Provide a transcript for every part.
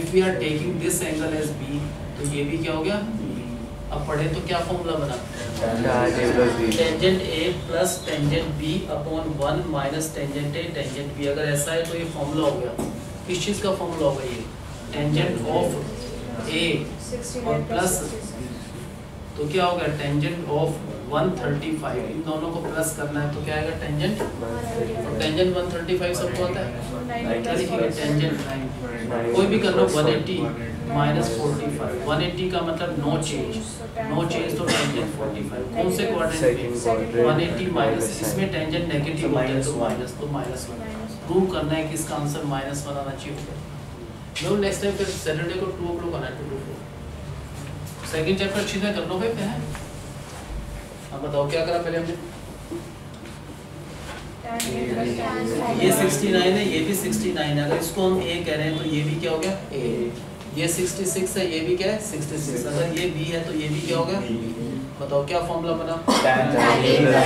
If we are taking this angle as B तो ये भी क्या हो गया। अब पढ़े तो क्या फॉर्मूला बना, tangent A plus tangent B upon 1 minus tangent A tangent B. अगर ऐसा है तो ये फॉर्मूला हो गया, किस चीज़ का फॉर्मूला होगा ये, टेंजेंट ऑफ ए और प्लस, तो क्या होगा टेंजेंट ऑफ 135, इन दोनों को प्लस करना है तो क्या आएगा टेंजेंट, तो टेंजेंट 135 सबको आता है, क्या लिखिएगा टेंजेंट 9, कोई भी कर लो 180 माइनस 45, 180 का मतलब नो चेंज, नो चेंज तो टेंजेंट 45, कौन से क्वाड्रेंट में 180 माइनस, इसमें टेंजेंट नेगेटिव होता है तो माइनस, तो -1 प्रूव करना है कि इसका आंसर -1 आना चाहिए होगा। नो नेक्स्ट टाइम फिर सैटरडे को 2 o'clock आना है, 2 to 4 सेकंड चैप्टर अच्छी तरह कर लो भाई। है अब बताओ क्या करा पहले हमने, ये 69 है, ये भी 69 है, अगर इसको हम a कह रहे हैं तो ये भी क्या हो गया a, ये 66 है, ये भी क्या है 66, अगर ये b है तो ये भी क्या हो गया b। बताओ क्या फॉर्मूला बना,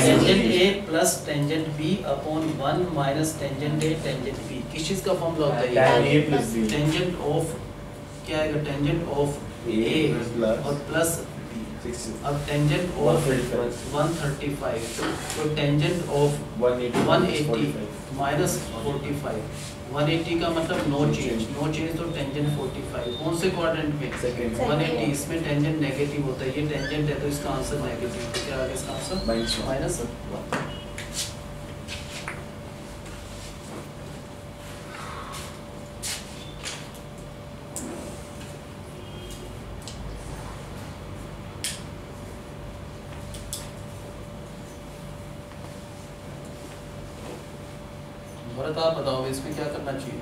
tangent a plus tangent b upon 1 minus tangent a tangent b। किस चीज का फॉर्मूला होता है ये, टेंजेंट ऑफ क्या आएगा, टेंजेंट ऑफ a और प्लस b। अब टेंजेंट ऑफ 135 तो टेंजेंट ऑफ 180 माइनस 45, 180 का मतलब नो चेंज, नो चेंज तो टेंजेंट 45, कौन से क्वाड्रेंट में 180, इसमें टेंजेंट नेगेटिव होता है, ये टेंजेंट है तो इसका आंसर नेगेटिव, तो क्या आ गया इसका आंसर -1। भरत आप बताओ इसमें क्या करना चाहिए,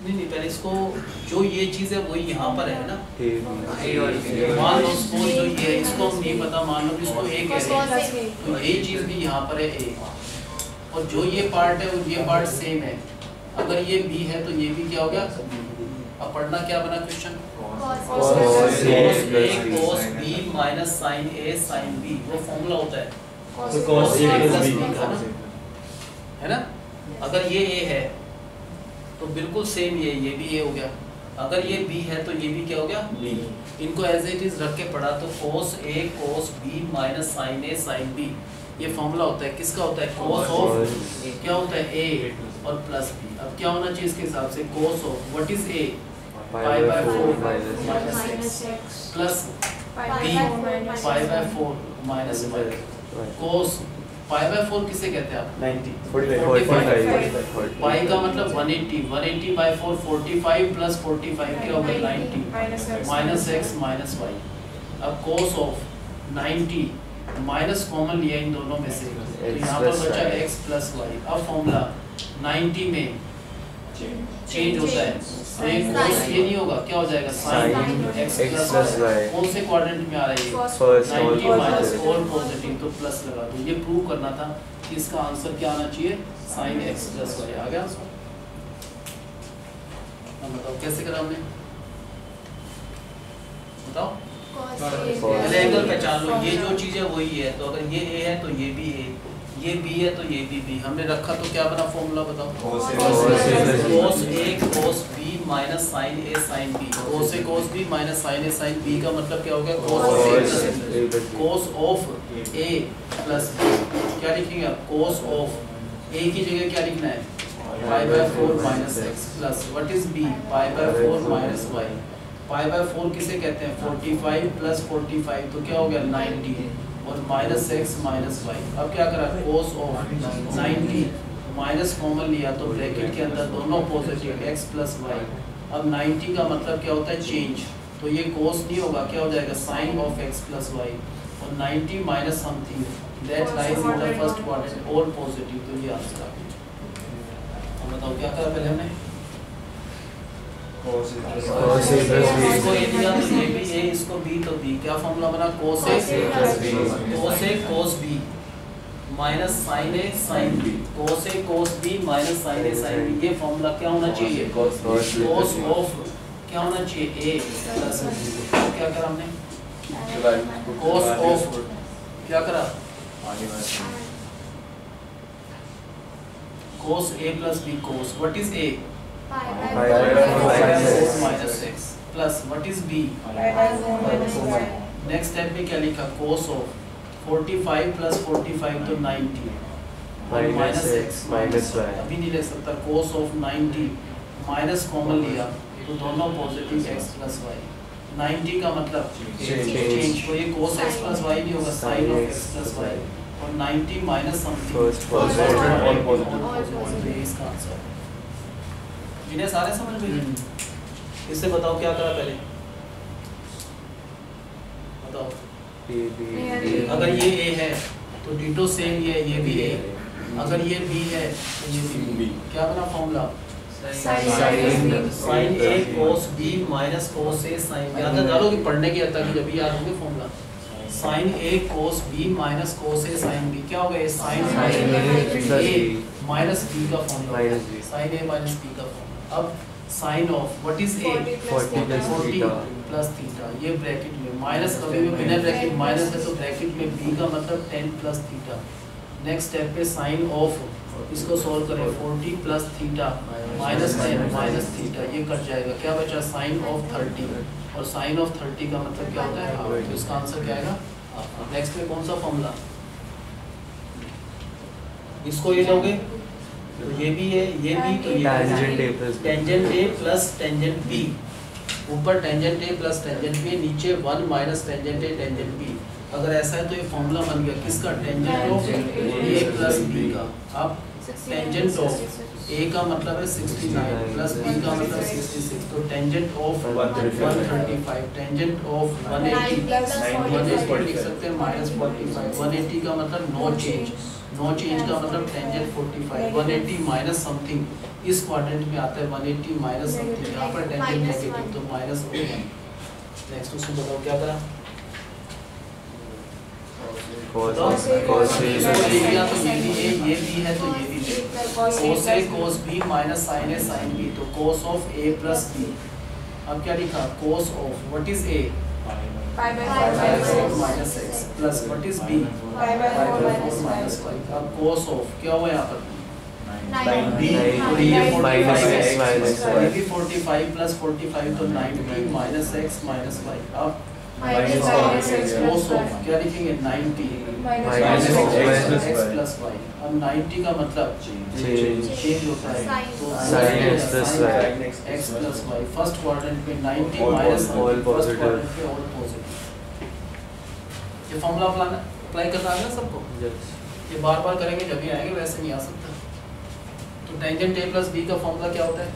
नहीं पहले इसको जो ये चीज है वही यहाँ पर है ना, मान लो सपोज जो ये है इसको हम नहीं पता, मान लो इसको a कह रहे हैं तो ये चीज भी यहाँ पर है a, और जो ये पार्ट है ये पार्ट सेम है, अगर ये b है तो ये भी क्या हो गया। अब पढ़ना क्या बना question, cos a cos b minus sin a sin b, वो फॉर्मूला होता है cos a प्लस b का ना, है ना। अगर ये a है तो बिल्कुल सेम ये भी a हो गया, अगर ये b है तो ये भी क्या हो गया b। इनको एज इट इज रख के पढ़ा तो cos a cos b minus sin a sin b, ये फॉर्मूला होता है, किसका होता है cos ऑफ क्या होता है a और प्लस b। अब क्या होना चाहिए इसके हिसाब से, cos of what is a π/4 minus x plus b π/4 minus y, cos π/4 किसे कहते हैं आप 90 पाई का मतलब 180/4 45 प्लस 45 क्या होगा 90 माइनस x माइनस y। अब cos ऑफ 90 माइनस कॉमन लिया इन दोनों में से तो यहाँ पर बचा x प्लस y। अब फॉर्मूला 90 में चेंज होता है तो एक cos ये नहीं होगा, क्या हो जाएगा sin x प्लस y। कौन से क्वाड्रेंट में आ रहा है ये 90 माइनस और पॉजिटिव तो प्लस लगा दो, ये प्रूव करना था कि इसका आंसर क्या आना चाहिए sin x प्लस y। आ गया आंसर, अब बताओ कैसे करा हमने, बताओ पहले एंगल पहचान लो, ये जो चीज है वही है, तो अगर ये a है तो ये भी a, ये b है तो ये भी b, हमने रखा तो क्या बना फॉर्मूला बताओ cos a cos b minus sin a sin b, cos a cos b minus sin a sin b का मतलब क्या हो गया cos of a plus b। क्या लिखेंगे आप, cos ऑफ a की जगह क्या लिखना है π/4 minus x plus what is b π/4 minus y। π/4 किसे कहते हैं 45 प्लस 45 तो क्या हो गया 90 और माइनस x माइनस y। अब क्या करा cos ऑफ 90 माइनस कॉमन लिया तो ब्रैकेट के अंदर दोनों पॉजिटिव x प्लस y। अब 90 का मतलब क्या होता है चेंज, तो ये cos नहीं होगा, क्या हो जाएगा sin of x plus y, और 90 minus something that lies in the first quadrant all positive, तो ये आंसर आ गया। अब बताओ क्या करा पहले हमने इसको ये दिया तो ये भी a, इसको b तो b, क्या फॉर्मूला बना cos a cos b minus sin a sin b, cos a cos b minus sin a sin b, ये फॉर्मूला क्या होना चाहिए cos ऑफ क्या होना चाहिए a प्लस b। क्या करा हमने cos ऑफ क्या करा cos a plus b cos, what is a? Pi by 4 4 minus 6 plus what is b? Pi by 4 minus 1. Next step में क्या लिखा? cos ऑफ 45 प्लस 45 तो 90 माइनस x माइनस y, अभी नहीं लिख सकता। cos ऑफ 90 माइनस कॉमन लिया तो दोनों पॉजिटिव x प्लस y, 90 का मतलब चेंज, तो ये cos x प्लस y भी होगा sin of x plus y, और 90 माइनस समथिंग इसका आंसर। जिन्हें सारे समझ में, इससे बताओ क्या करा पहले, बताओ। अगर ये a है तो डिटो सेम ये भी a, अगर ये b है तो ये भी b। क्या बना formula? sin a cos b minus cos a sin, याद डालो कि पढ़ने की तक जब याद होंगे formula. sin a cos b minus cos a sin b, क्या हो गया? sin a माइनस b का formula, sin a minus b का फॉर्मूला। अब sin of what is a? 40 plus theta, ये ब्रैकेट में माइनस, कभी भी बिना ब्रैकेट माइनस है तो ब्रैकेट में b का मतलब 10 प्लस थीटा। नेक्स्ट स्टेप पे sin ऑफ, इसको सॉल्व करें, 40 plus theta minus 10 minus theta, ये कट जाएगा, क्या बचा? sin ऑफ 30, और sin ऑफ 30 का मतलब क्या होता है? हाफ, तो इसका आंसर क्या आएगा? नेक्स्ट में कौन सा फॉर्मूला? इसको ये लोगे तो ये भी है, ये भी, तो ये tangent a plus tangent b, ऊपर tangent a plus tangent b, नीचे 1 minus tangent a tangent b। अगर ऐसा है तो ये फॉर्मूला बन गया किसका? Tangent of a plus b का। अब टेंजेंट ऑफ a का मतलब है 69 प्लस b का मतलब 66, तो टेंजेंट ऑफ 135, टेंजेंट ऑफ 180 लिख सकते हैं माइनस 45, 180 का मतलब नो चेंज, नो चेंज का मतलब टेंजेंट 45, 180 माइनस समथिंग, इस क्वाड्रेंट में आता है 180 माइनस समथिंग, यहाँ पर टेंजेंट नेगेटिव तो माइनस 1। नेक्स्ट उसको बताओ क्या करा? cos a तो ये भी है तो ये भी है, cos a cos b minus sin a sin b, तो cos of a plus b। अब क्या लिखा? cos of what is a? Pi by 4 minus x plus what is b? Pi by 4 minus 5। अब cos ऑफ क्या हुआ यहाँ पर? 90 और ये 45 माइनस और ये भी 45 प्लस 45 तो 90 माइनस x माइनस 5। अब cos ऑफ क्या लिखेंगे? 90 माइनस x प्लस y। अब 90 का मतलब चेंज होता है तो sin x plus y, x plus y। First quadrant में 90 minus all first positive। Quadrant पे ऑल पॉजिटिव। ये फॉर्मूला अप्लाई करना है ना सबको, ये बार बार करेंगे जब भी आएंगे, वैसे नहीं आ सकता। तो टेंजेंट a प्लस b का फॉर्मूला क्या होता है?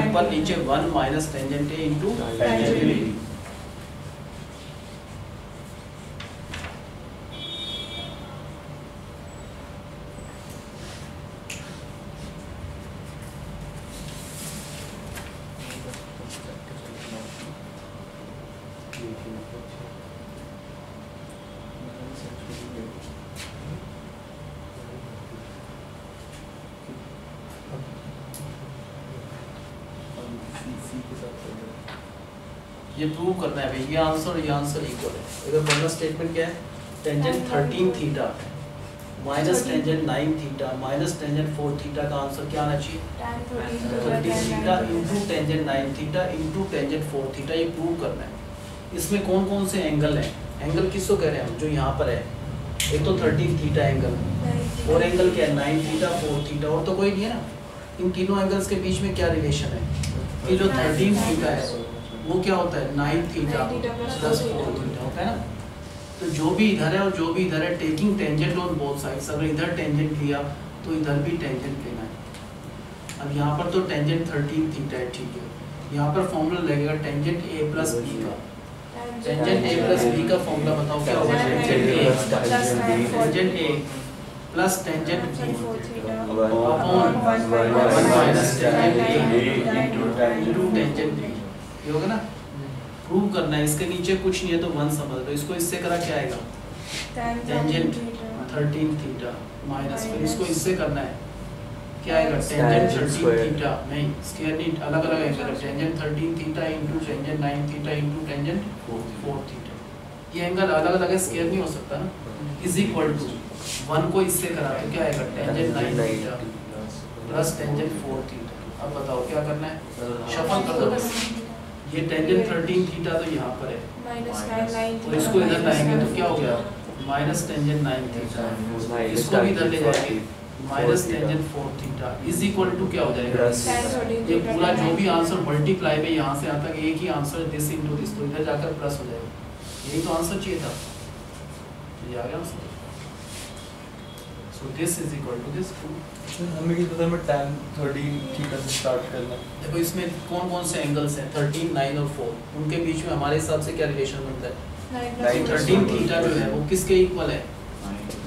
ऊपर नीचे 1 minus tangent a into tangent b। ये प्रूव करना है भाई, ये आंसर इक्वल है। इधर पहला स्टेटमेंट क्या है? Tangent 13 theta minus tangent 9 theta minus tangent 4 theta का आंसर क्या आना चाहिए? 13 theta into tangent 9 theta into tangent 4 theta, ये प्रूव करना है। इसमें कौन कौन से एंगल हैं? एंगल किसको कह रहे हैं हम? जो यहाँ पर है, एक तो 13 थीटा एंगल, और एंगल क्या है? 9 थीटा 4 थीटा, और तो कोई नहीं है ना। इन तीनों एंगल्स के बीच में क्या रिलेशन है? ये जो 13 थीटा है वो क्या होता है? 9 थीटा प्लस 4 थीटा होता है ना। तो जो भी इधर है और जो भी इधर है, taking tangent on both sides, अगर इधर टेंजेंट लिया तो इधर भी टेंजेंट लेना है। अब यहाँ पर तो टेंजेंट 13 थीटा है, ठीक है। यहाँ पर फॉर्मूला लगेगा टेंजेंट a प्लस b का। टेंजेंट a प्लस b का फॉर्मूला बताओ क्या होगा? Tangent a plus tangent b upon 1 minus tangent a into tangent b, ये होगा ना। प्रूव करना है, इसके नीचे कुछ नहीं है तो 1 समझ लो। इसको इससे करा क्या आएगा? टेंजेंट 13 थीटा माइनस, फिर इसको इससे करना है क्या आएगा? टेंजेंट 13 थीटा, नहीं स्क्वायर नहीं, अलग अलग एंगल है। Tangent 13 theta into tangent 9 theta into tangent 4 theta, ये एंगल अलग अलग है, स्क्वायर नहीं हो सकता ना। इज इक्वल टू 1 को इससे करा तो क्या आएगा tangent 9 theta plus tangent 4 theta. अब बताओ क्या करना है, शफल कर दो बस। ये टेंजेंट 13 थीटा तो यहाँ पर है और इसको इधर लाएंगे तो क्या हो गया माइनस टेंजेंट 9 थीटा, इसको भी इधर ले जाएंगे minus tangent 4 theta is equal to क्या हो जाएगा, ये पूरा जो भी आंसर मल्टीप्लाई में यहाँ से आता है एक ही आंसर दिस इनटू दिस, तो इधर जाकर प्लस हो जाएगा। यही तो आंसर चाहिए था, ये आ गया answer. So this is equal to this. हमें क्या पता है tan 13 थीटा से स्टार्ट करना है। देखो इसमें कौन कौन से एंगल्स हैं 13, 9 और 4, उनके बीच में हमारे हिसाब से क्या रिलेशन बनता है 13 थीटा जो है वो किसके इक्वल है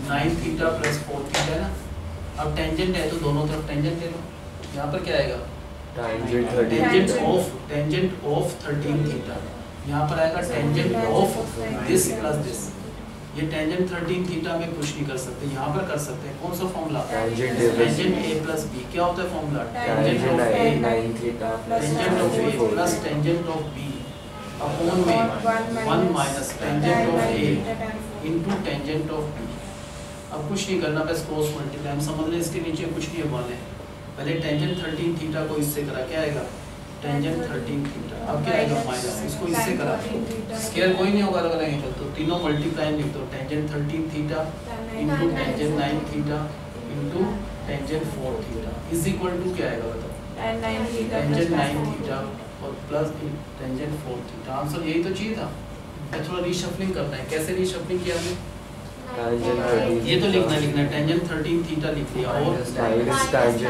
9 थीटा प्लस 4 थीटा है ना। अब टेंजेंट है तो दोनों तरफ टेंजेंट ले लो, यहाँ पर क्या आएगा टेंजेंट ऑफ 13 थीटा, यहाँ पर आएगा tangent of this plus this. ये टेंजेंट 13 थीटा में कुछ नहीं कर सकते, यहाँ पर कर सकते हैं। कौन सा formula tangent a plus b, क्या होता है formula tangent of a plus tangent of b upon में 1 minus tangent of a into tangent of b। अब कुछ नहीं करना, बस क्रॉस मल्टीप्लाई। हम समझ लें इसके नीचे कुछ नहीं वाले, पहले टेंजेंट 13 थीटा को इससे करा क्या आएगा टेंजेंट 13 थीटा, अब क्या आएगा माइनस, इसको इससे करा स्क्वायर कोई नहीं होगा लगाएंगे तो तीनों मल्टीप्लाई लिख दो tangent 13 theta into tangent 9 theta into tangent 4 theta is equal to क्या आएगा बताओ टेंजेंट 9 थीटा और प्लस टेंजेंट 4 थीटा। आंसर यही तो चाहिए था। थोड़ा रीशफलिंग करना है, कैसे रीशफलिंग किया हमने, ये तो लिखना टेंजेंट 13 थीटा लिख लिया और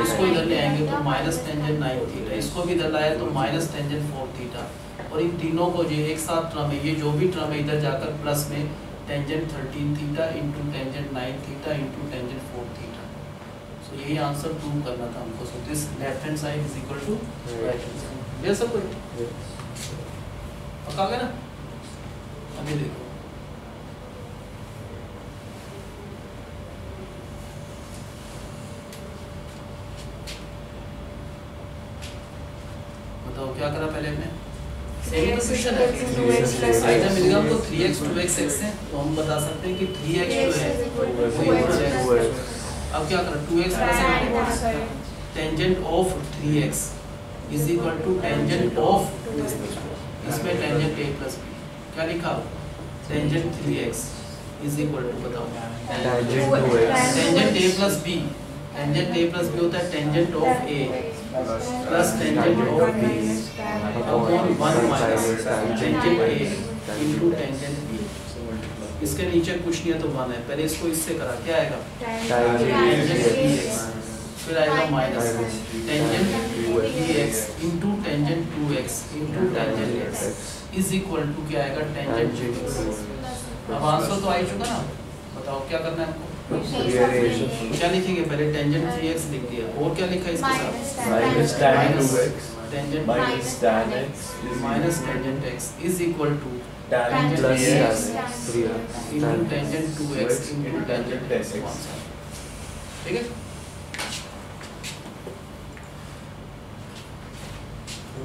इसको इधर ले आएंगे तो माइनस टेंजेंट 9 थीटा, इसको भी इधर लाया तो माइनस टेंजेंट 4 थीटा, और इन तीनों को जो एक साथ टर्म है ये जो भी टर्म है इधर जाकर प्लस में tangent 13 theta into tangent 9 theta into tangent 4 theta. So यही आंसर प्रूव करना था हमको। So this left hand side is equal to right hand side. ये सब कुछ पक्का गया ना। अभी देखो बताओ क्या करा पहले हमने, सेम तो क्वेश्चन है आइटम मिलेगा हमको 3x 2x x है तो हम बता सकते हैं कि 3x जो है वो है। अब क्या करा 2x plus tangent of 3x is equal to tangent of this, इसमें टेंजेंट a प्लस b क्या लिखा tangent 3x is equal to बताओ tangent a plus b, tangent a plus b होता है tangent of a plus tangent of b upon 1 minus tangent a into tangent b। इसके नीचे कुछ नहीं है तो 1 है, पहले इसको इससे करा क्या आएगा टेंजेंट dx, फिर आएगा minus tangent 3x into tangent 2x into tangent x is equal to क्या आएगा टेंजेंट 2x। अब आंसर तो आ ही चुका ना, बताओ क्या करना है हमको, क्या लिखेंगे पहले टेंजेंट 3x लिख दिया और क्या लिखा इसके साथ minus tan 2x tangent minus tan x minus tangent x is equal to tan plus 3x into tangent 2x into tangent x। ठीक है,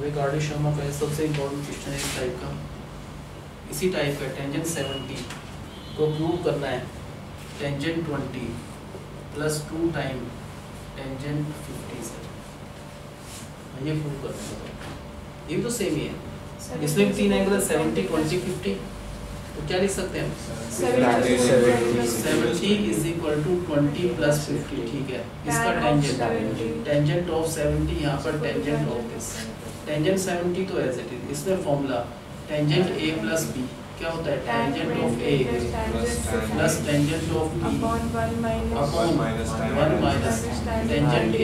रिगार्डिंग शर्मा का सबसे इम्पोर्टेंट क्वेश्चन है इस टाइप का, इसी टाइप का टेंजेंट 70 को प्रूव करना है टेंजेंट 20 प्लस 2 टाइम टेंजेंट 50 से, ये प्रूव करना है। ये भी तो सेम ही है, इसमें भी तीन एंगल 70 20 50, तो क्या लिख सकते हैं 70 इज इक्वल टू 20 प्लस 50। ठीक है, इसका टेंजेंट ऑफ 70 यहाँ पर टेंजेंट ऑफ दिस, टेंजेंट 70 तो एज इट इज, इसमें formula tangent a plus b क्या होता है tangent of a plus tangent of b upon 1 minus tangent a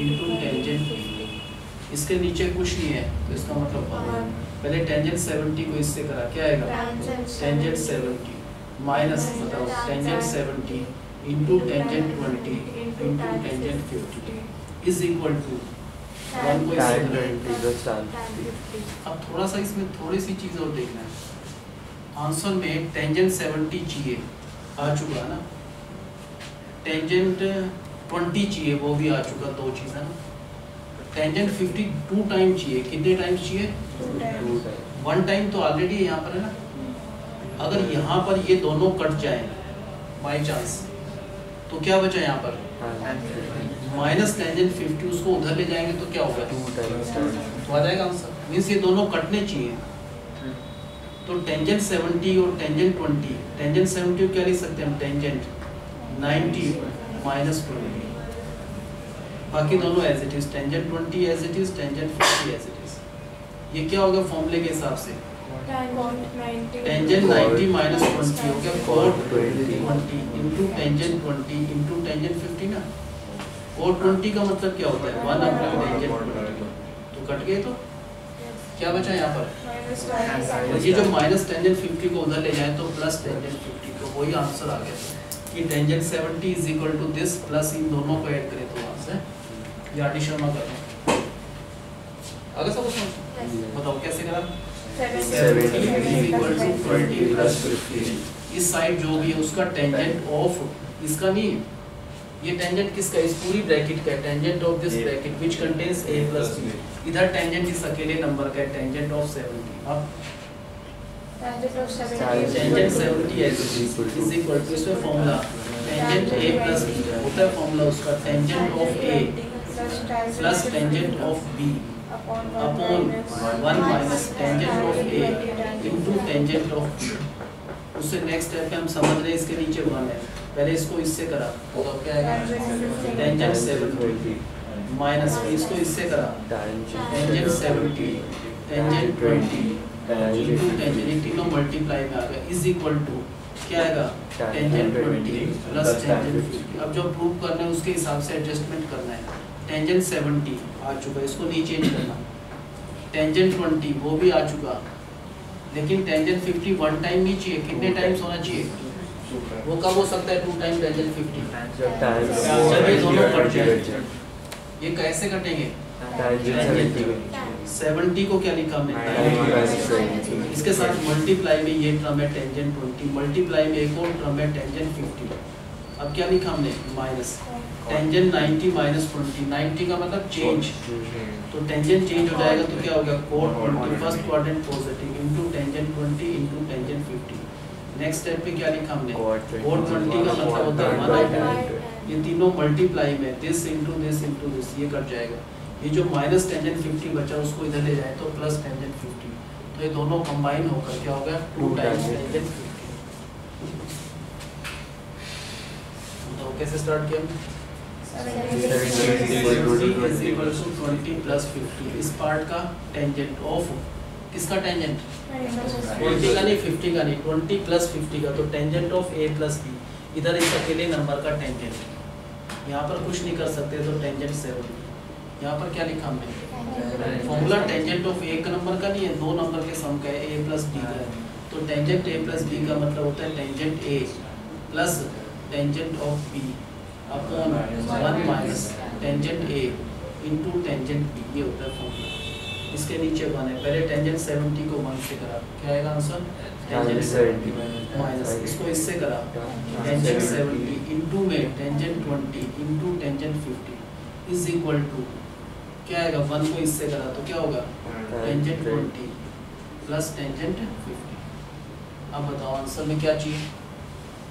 into tangent b। इसके नीचे कुछ नहीं है तो इसका मतलब पहले टेंजेंट 70 को इससे करा क्या आएगा टेंजेंट 70 माइनस बताओ tangent 70 into tangent 20 into tangent 50 is equal to 1 को इससे। अब थोड़ा सा इसमें थोड़ी सी चीज और देखना है, आंसर में टेंजेंट 70 चाहिए आ चुका ना, टेंजेंट 20 चाहिए वो भी आ चुका, दो चीज़ है ना। टेंजेंट 50 2 टाइम चाहिए, कितने टाइम चाहिए 1 टाइम तो ऑलरेडी यहाँ पर है ना। अगर यहाँ पर ये दोनों कट जाए बाई चांस तो क्या बचा यहाँ पर माइनस टेंजेंट 50, उसको उधर ले जाएंगे तो क्या होगा 2 times तो आ जाएगा आंसर। मीन्स ये दोनों कटने चाहिए। तो टेंजेंट 70 और टेंजेंट 20, टेंजेंट 70 क्या लिख सकते हैं हम, टेंजेंट 90 माइनस 20, बाकी दोनों as it is, tangent 20 as it is, tangent 50 as it is. ये क्या होगा फॉर्मूले के हिसाब से, टेंजेंट 90 माइनस 20 हो गया cot 20 into tangent 20 into tangent 50 ना। cot 20 का मतलब क्या होता है 1 अपॉन टेंजेंट 20, तो कट गए। तो क्या बचा यहाँ पर, तो ये जो माइनस टेंजेंट 50 को उधर ले जाए तो प्लस टेंजेंट 50, तो वही आंसर आ गया कि tangent 70 is equal to this plus इन दोनों को ऐड करें तो वहाँ से ये आर डी शर्मा कर रहा हूँ। आगे सब बताओ कैसे करा, 70 इक्वल टू 20 प्लस 50, इस साइड जो भी है उसका टेंजेंट ऑफ इसका नहीं, ये टेंजेंट किसका, इस पूरी ब्रैकेट का tangent of this bracket which contains a plus b, इधर टेंजेंट इस अकेले नंबर का टेंजेंट ऑफ 70। अब टेंजेंट 70 इज इक्वल टू इसमें formula tangent a plus b होता है, फॉर्मूला उसका tangent of a plus tangent of b upon 1 minus tangent of a into tangent of b। उससे नेक्स्ट स्टेप पे हम समझ रहे हैं इसके नीचे 1 है, पहले इसको इससे करा तो क्या आएगा टेंजेंट 70 माइनस इसको इससे करा टेंजेंट 70 टेंजेंट 20 इनटू टेंजेंट, ये तीनों मल्टीप्लाई में आ गया इज इक्वल टू क्या आएगा टेंजेंट 20 प्लस टेंजेंट 50। अब जो प्रूव करना है उसके हिसाब से एडजस्टमेंट करना है। टेंजेंट 70 आ चुका है, इसको नहीं चेंज करना। टेंजेंट 20 वो भी आ चुका, लेकिन टेंजेंट 50 वन टाइम ही चाहिए, कितने टाइम्स होना चाहिए, वो कब हो सकता है 2 टाइम टेंजेंट 50। चलिए दोनों कट जाए, ये कैसे कटेंगे, 70 को क्या लिखा हमने, इसके साथ मल्टीप्लाई में ये टर्म है टेंजेंट 20, मल्टीप्लाई में एक और टर्म है टेंजेंट 50। अब क्या लिखा हमने माइनस टेंजेंट 90 माइनस 20, 90 का मतलब चेंज, तो टेंजेंट चेंज हो जाएगा तो क्या हो गया cot 20 first quadrant positive into tangent 20 into tangent 50। Next step पे क्या लिखा हमने cot 20 का मतलब होता है 1/2, ये तीनों मल्टीप्लाई में दिस इंटू दिस, ये कट जाएगा। ये जो माइनस टेंजेंट 50 बचा उसको इधर ले जाए तो प्लस टेंजेंट 50, तो ये दोनों कंबाइन होकर क्या होगा 2 टाइम्स टेंजेंट 50। तो कैसे स्टार्ट किया, 20 प्लस 50, इस पार्ट का टेंजेंट ऑफ किसका टेंजेंट 20 का नहीं 50 का नहीं 20 प्लस 50 का, तो tangent of a plus b, इधर इस अकेले नंबर का टेंजेंट, यहाँ पर कुछ नहीं कर सकते तो टेंजेंट 70। यहाँ पर क्या लिखा हमने फॉर्मूला टेंजेंट ऑफ एक नंबर का नहीं है, 2 नंबर के सम का है a प्लस b का है, तो टेंजेंट a प्लस b का मतलब होता है tangent a plus tangent of b upon 1 minus tangent a into tangent b, ये होता है फॉर्मूला। इसके नीचे 1 है, पहले टेंजेंट 70 को 1 से करा, क्या आएगा आंसर टेंजेंट 70 माइनस इसको इससे करा टेंजेंट 70 इंटू में tangent 20 into tangent 50 is equal to क्या आएगा 1 को इससे करा तो क्या होगा टेंजेंट 20 प्लस टेंजेंट 50। अब बताओ आंसर में क्या चाहिए,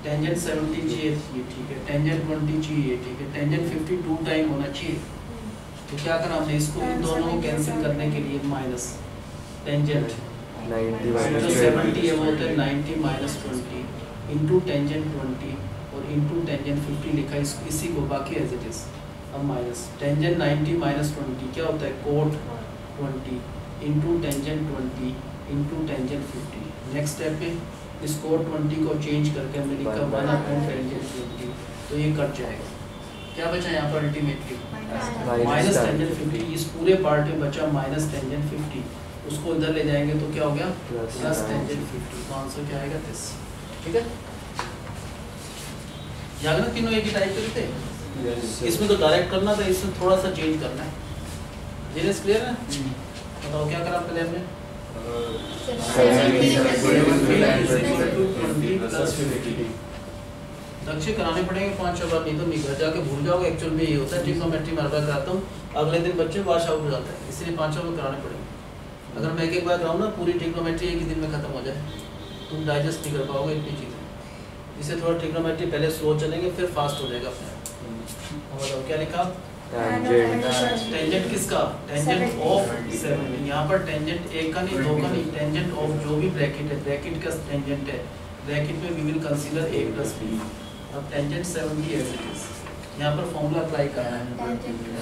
टेंजेंट 70 चाहिए, ये ठीक है, टेंजेंट 20 चाहिए, ठीक है, टेंजेंट 50 2 टाइम होना चाहिए, तो क्या करना हमने इसको इन दोनों को कैंसिल करने के लिए माइनस टेंजेंट 90 माइनस 70 है वो होता है 90 माइनस 20 इंटू टेंजेंट 20 और इंटू टेंजेंट 50 लिखा इसी को, बाकी एज इट इज। अब माइनस टेंजेंट 90 माइनस 20 क्या होता है cot 20 into tangent 20 into tangent 50। Next step पे इस cot 20 को चेंज करके हमने लिखा 1 अपॉन टेंजेंट 20, तो ये कट जाएगा। क्या बचा यहाँ पर अल्टीमेटली माइनस टेंजेंट 50, इस पूरे पार्ट में बचा माइनस टेंजेंट 50, उसको इधर ले जाएंगे तो क्या हो गया प्लस टेंजेंट 50, तो आंसर क्या आएगा दिस। ठीक है, याद ना तीनों एक ही टाइप के थे, इसमें तो डायरेक्ट करना था, इसमें थोड़ा सा चेंज करना है। जीनियस क्लियर है, बताओ क्या करा पहले हमने 20 लक्ष्य कराने पड़ेंगे 5-6 बार, नहीं तो नहीं घर जाके भूल जाओगे। एक्चुअल में ये होता है ट्रिग्नोमेट्री में हर बार कराता हूँ, अगले दिन बच्चे वॉश आउट हो जाता है, इसलिए 5-6 बार कराने पड़ेंगे। अगर मैं एक बार कराऊँ ना पूरी ट्रिग्नोमेट्री एक ही दिन में खत्म हो जाए, तुम डाइजेस्ट नहीं कर पाओगे इतनी चीज़ें, इसे थोड़ा ट्रिग्नोमेट्री पहले स्लो चलेंगे फिर फास्ट हो जाएगा अपने आप। बताओ क्या लिखा? टेंजेंट किसका? Tangent of 70। यहाँ पर टेंजेंट एक का नहीं दो का नहीं, टेंजेंट ऑफ जो भी ब्रैकेट है, ब्रैकेट का टेंजेंट है, ब्रैकेट में we will consider a plus b। अब टेंजेंट 70 एज इट इज। यहाँ पर फॉर्मूला अप्लाई करना है।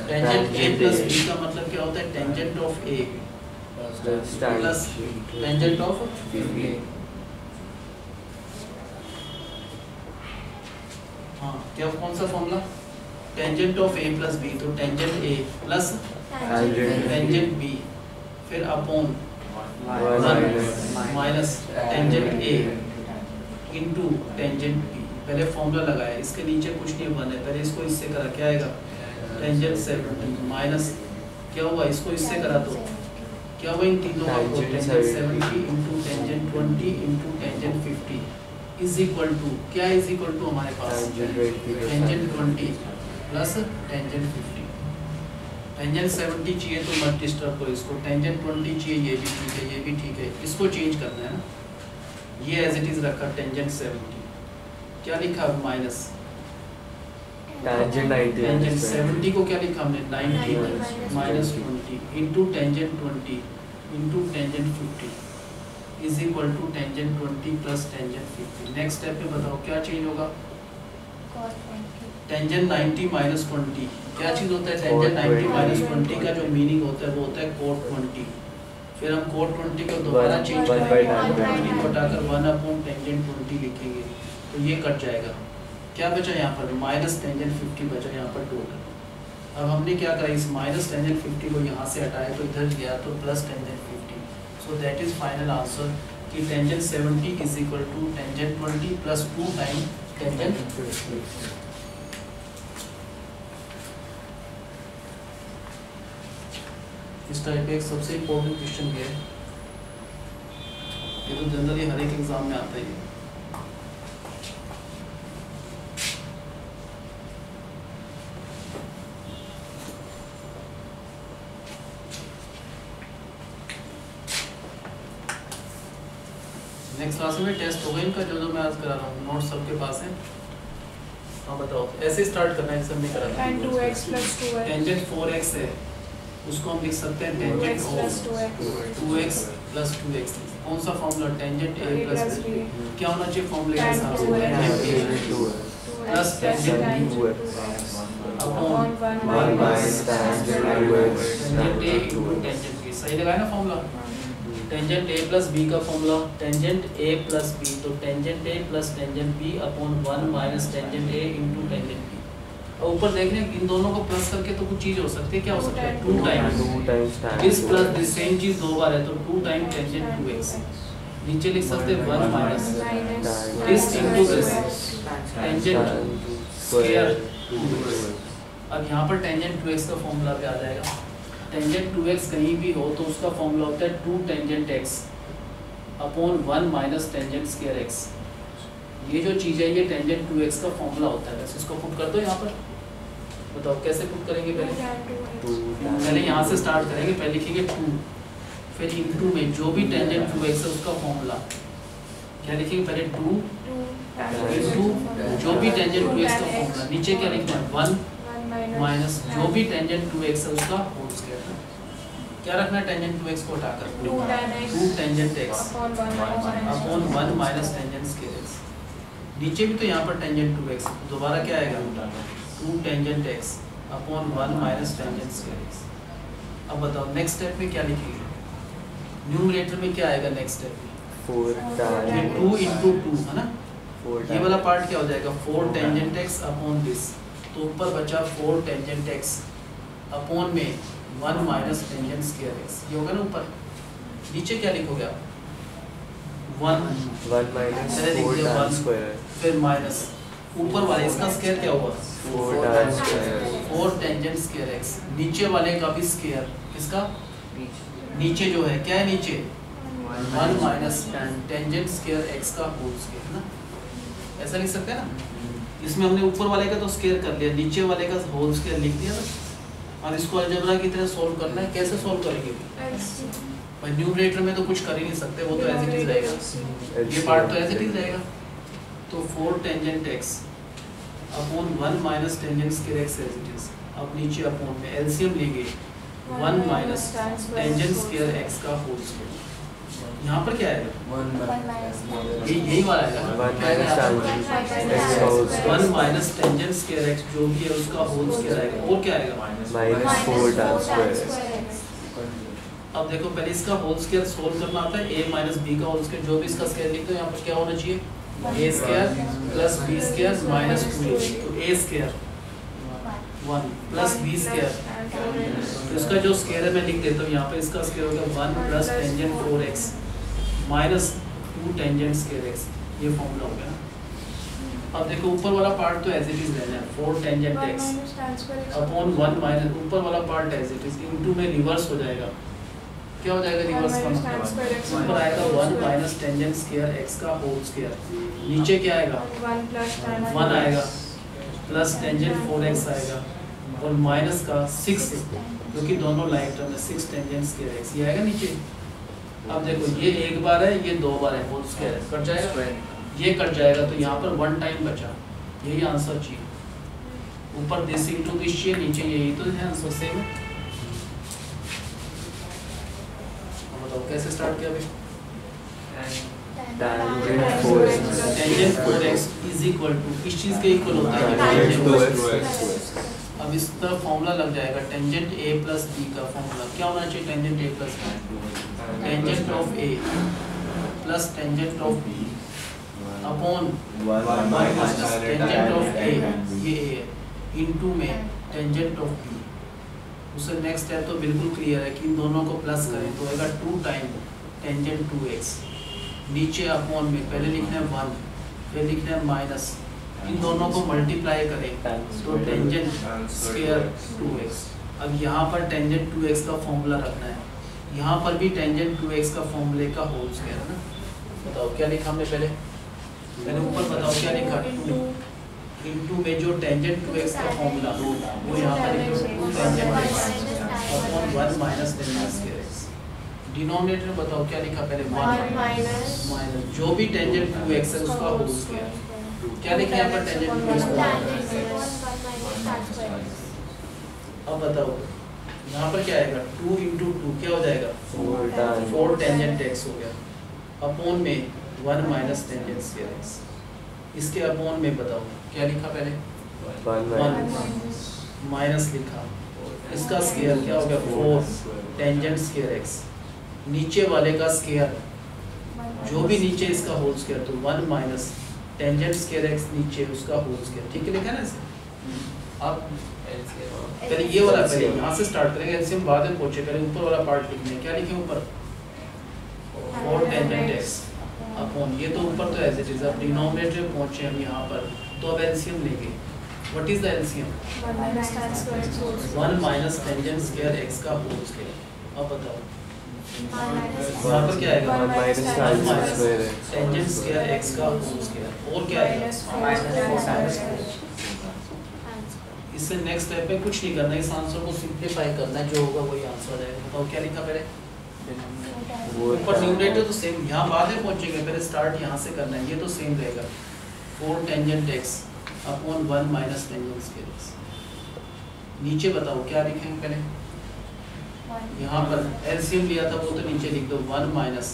टेंजेंट a प्लस b का मतलब क्या होता है? Tangent of a plus tangent of b। हाँ क्या कौन सा formula? Tangent of a plus b, तो tangent a plus tangent b फिर upon minus tangent a into tangent b। पहले फॉर्मूला लगाया, इसके नीचे कुछ नहीं बना है, पहले इसको इससे करा, क्या आएगा? टेंजेंट 70 माइनस क्या हुआ, इसको इससे करा तो क्या हुआ? इन तीनों का tangent 70 into tangent 20 into tangent 50 is equal to क्या? इज इक्वल टू हमारे पास टेंजेंट 20 प्लस टेंजेंट 50। टेंजेंट 70 चाहिए तो मत डिस्टर्ब करो इसको, टेंजेंट 20 चाहिए, ये भी ठीक है, ये भी ठीक है, इसको चेंज करना है ना। ये एज इट इज रखा टेंजेंट 70, क्या लिखा? माइनस टेंजेंट 70 को क्या लिखा हमने? 90 minus 20 into tangent 20 into tangent 50 is equal to tangent 20 plus tangent 50। Next step पे बताओ क्या चेंज होगा? टेंजेंट 90 माइनस 20 क्या चीज होता है? टेंजेंट 90 माइनस 20 का जो मीनिंग होता है वो होता है कोट 20। फिर हम कोट 20 को दोबारा चेंज करेंगे, 20 को हटाकर 1 अपॉन टेंजेंट 20 लिखेंगे तो ये कट जाएगा। क्या बचा यहाँ पर? माइनस टेंजेंट 50 बचा यहाँ पर टोटल। अब हमने क्या करा, इस माइनस टेंजेंट 50 को यहाँ से हटाया तो इधर गया तो plus tangent 50। So that is final answer कि tangent 70 is equal to tangent 20 plus 2 time tangent 50। इस टाइप का एक सबसे इम्पोर्टेंट क्वेश्चन ये है, ये तो जनरली हर एक एग्जाम में आता ही है। नेक्स्ट क्लास में टेस्ट होगा इनका, जो मैं आज करा रहा हूँ, नोट्स सबके पास है। हाँ बताओ, ऐसे स्टार्ट करना है, सब नहीं करा था। tan 2x plus 2x tangent 4x है, उसको हम लिख सकते हैं tangent 2x of plus 2x plus 2x। कौन सा formula? Tangent a plus b। क्या होना चाहिए फॉर्मूले के tan हिसाब से? 2x tangent a plus tangent b upon 1 minus tangent a into tangent b। सही लगाया ना formula? Tangent a plus b का formula tangent a plus b, तो tangent a plus tangent b upon 1 minus tangent a into tangent b। और ऊपर देख रहे हैं इन दोनों को प्लस करके तो कुछ चीज हो सकती है, क्या हो सकता है? 2 times this plus this, same चीज दो बार है तो 2 टाइम टेंजेंट 2x। नीचे लिख सकते हैं 1 minus this into this tangent square 2x। अब यहाँ पर टेंजेंट 2x का फॉर्मूला भी आ जाएगा। टेंजेंट 2x कहीं भी हो तो उसका फॉर्मूला होता है 2 tangent x upon 1 minus tangent square x। ये जो चीज़ है ये टेंजेंट 2x का फॉर्मूला होता है। बस इसको पुट कर दो यहाँ पर। बताओ कैसे पुट करेंगे? पहले यहाँ से स्टार्ट करेंगे, पहले लिखेंगे 2, फिर इनटू में जो भी टेंजेंट 2x है उसका फॉर्मूला क्या लिखेंगे? पहले 2 इनटू जो भी टेंजेंट 2x का फॉर्मूला, नीचे क्या लिखना है? 1 माइनस जो भी टेंजेंट 2x है उसका होल स्क्वायर। क्या रखना है? टेंजेंट 2x को हटाकर 2 tangent x upon 1 minus tangent square x। नीचे भी तो यहाँ पर टेंजेंट 2x, दोबारा क्या आएगा? 2 tangent x upon 1 minus tangent square x। अब बताओ नेक्स्ट स्टेप में क्या लिखेंगे? न्यूमरेटर में क्या आएगा नेक्स्ट स्टेप में? 2 इंटू 2 है ना। ये वाला पार्ट क्या हो जाएगा? 4 टेंजेंट x अपॉन दिस, तो ऊपर बचा 4 टेंजेंट x अपॉन में 1 माइनस टेंजेंट स्क्वायर x। ये होगा ना ऊपर। नीचे क्या लिखोगे आप? 1 माइनस 4 टाइम्स स्क्वायर, फिर माइनस ऊपर वाले इसका स्क्वायर क्या हुआ? 4 times square, 4 tangent square x। नीचे वाले का भी स्क्वायर, किसका? नीचे जो है क्या है? नीचे 1 माइनस टेंजेंट स्क्वायर x का होल स्क्वायर है ना। ऐसा लिख सकते हैं ना। इसमें हमने ऊपर वाले का तो स्क्वायर कर लिया, नीचे वाले का होल स्क्वायर लिख दिया ना। और इसको अलजेब्रा की तरह सॉल्व करना है। कैसे सॉल्व करेंगे भाई? न्यूमरेटर में तो कुछ कर ही नहीं सकते, वो तो एज इट इज रहेगा। ये पार्ट तो एज इट इज रहेगा। तो 4 tangent x upon 1 minus tangent square x as it is. अब नीचे अपॉन में एलसीएम लेंगे 1 माइनस टेंजेंट स्क्वायर x का होल स्क्वायर। यहाँ पर क्या आएगा? यही वाला आएगा। 1 माइनस टेंजेंट स्क्वायर x जो भी है उसका होल स्क्वायर आएगा। और क्या आएगा? -4 tan square। अब देखो पहले इसका होल स्क्वायर सोल्व करना आता है। a माइनस बी का होल स्क्वायर जो भी इसका स्क्वायर लिखते हो यहाँ पर क्या होना चाहिए? a square plus b square minus 2a। तो a square 1 plus b square, तो इसका जो स्क्वायर है मैं लिख देता हूँ यहाँ पे। इसका स्क्वायर होगा 1 plus tangent 4x minus 2 tangent square x। ये फॉर्मूला हो गया। अब देखो ऊपर वाला पार्ट तो एज इट इज रहना है 4 टेंजेंट x अपॉन 1 माइनस ऊपर वाला part as it is into में रिवर्स हो जाएगा। क्या हो जाएगा रिवर्स का मतलब? ऊपर आएगा 1 माइनस टेंजेंट स्क्वायर x का होल स्क्वायर। नीचे क्या आएगा? 1 आएगा प्लस टेंजेंट 4x आएगा और माइनस का 6 क्योंकि दोनों लाइक टर्म में 6 टेंजेंट स्क्वायर x ये आएगा नीचे। अब देखो ये एक बार है ये 2 बार है होल स्क्वायर है, कट जाएगा ये कट जाएगा तो यहाँ पर 1 टाइम बचा। यही आंसर चाहिए। ऊपर दिस इनटू दिस चाहिए, नीचे यही तो है आंसर सेम। बताओ कैसे स्टार्ट किया भाई? Tangent 4x is equal to किस चीज के इक्वल होता है? Tangent 2x। अब इस तरफ फॉर्मूला लग जाएगा टेंजेंट a प्लस b का फॉर्मूला क्या होना चाहिए? Tangent a plus b tangent of a plus tangent of b upon 1 minus tangent of a ये a है इनटू में टेंजेंट ऑफ b। उससे नेक्स्ट स्टेप तो बिल्कुल क्लियर है कि इन दोनों को प्लस करें तो आएगा 2 टाइम टेंजेंट 2x। नीचे अपॉन में पहले लिखना है 1 फिर लिखना है माइनस, इन दोनों को मल्टीप्लाई करें तो टेंजेंट स्क्वायर 2x। अब यहाँ पर टेंजेंट 2x का फॉर्मूला रखना है, यहाँ पर भी टेंजेंट 2x का फॉर्मूले का होल स्क्वायर है ना। बताओ क्या लिखा हमने पहले ऊपर बताओ क्या लिखा? इनटू में जो टेंजेंट 2x का फॉर्मूला वो यहाँ पर लिखो tangent x upon 1 minus tangent square x। Denominator बताओ क्या लिखा पहले? 1 माइनस जो भी टेंजेंट 2x है उसका होल स्क्वायर। क्या लिखा यहाँ पर? Tangent 2x। अब बताओ यहाँ पर क्या आएगा? 2 इंटू 2 क्या हो जाएगा? 4 टेंजेंट x हो गया अपॉन में 1 माइनस टेंजेंट स्क्वायर x। इसके अपॉन में बताओ क्या लिखा पहले? 1 माइनस लिखा। इसका स्क्वायर क्या हो गया? 4 टेंजेंट स्क्वायर x। नीचे वाले का स्क्वायर जो भी नीचे इसका होल स्क्वायर तो 1 माइनस टेंजेंट स्क्वायर x नीचे उसका होल स्क्वायर। ठीक है लिखा ना इसे? अब पहले ये वाला पहले यहाँ से स्टार्ट करेंगे, एलसीएम बाद में पहुंचे। पहले ऊपर वाला पार्ट लिखना है। क्या लिखे ऊपर? 4 टेंजेंट x अपॉन ये तो ऊपर तो एज इट इज। अब डिनोमिनेटर पहुंचे हम यहाँ पर तो अब एलसीएम लेंगे। What is the LCM? 1 minus tangent square x का होल स्क्वायर। अब बताओ यहाँ पर क्या आएगा? 1 माइनस टेंजेंट स्क्वायर x का होल स्क्वायर। और क्या आएगा? इससे नेक्स्ट स्टेप पे कुछ नहीं करना है, इस आंसर को सिंपलीफाई करना है, जो होगा वही आंसर आ जाएगा। बताओ क्या लिखा पहले? ऊपर न्यूमरेटर तो सेम, यहाँ बाद में पहुंचेंगे, पहले स्टार्ट यहाँ से करना है। ये तो सेम रहेगा 4 tangent x upon 1 minus tangent square x। नीचे बताओ क्या लिखेंगे पहले? यहाँ पर एलसीएम लिया था वो तो नीचे लिख दो 1 माइनस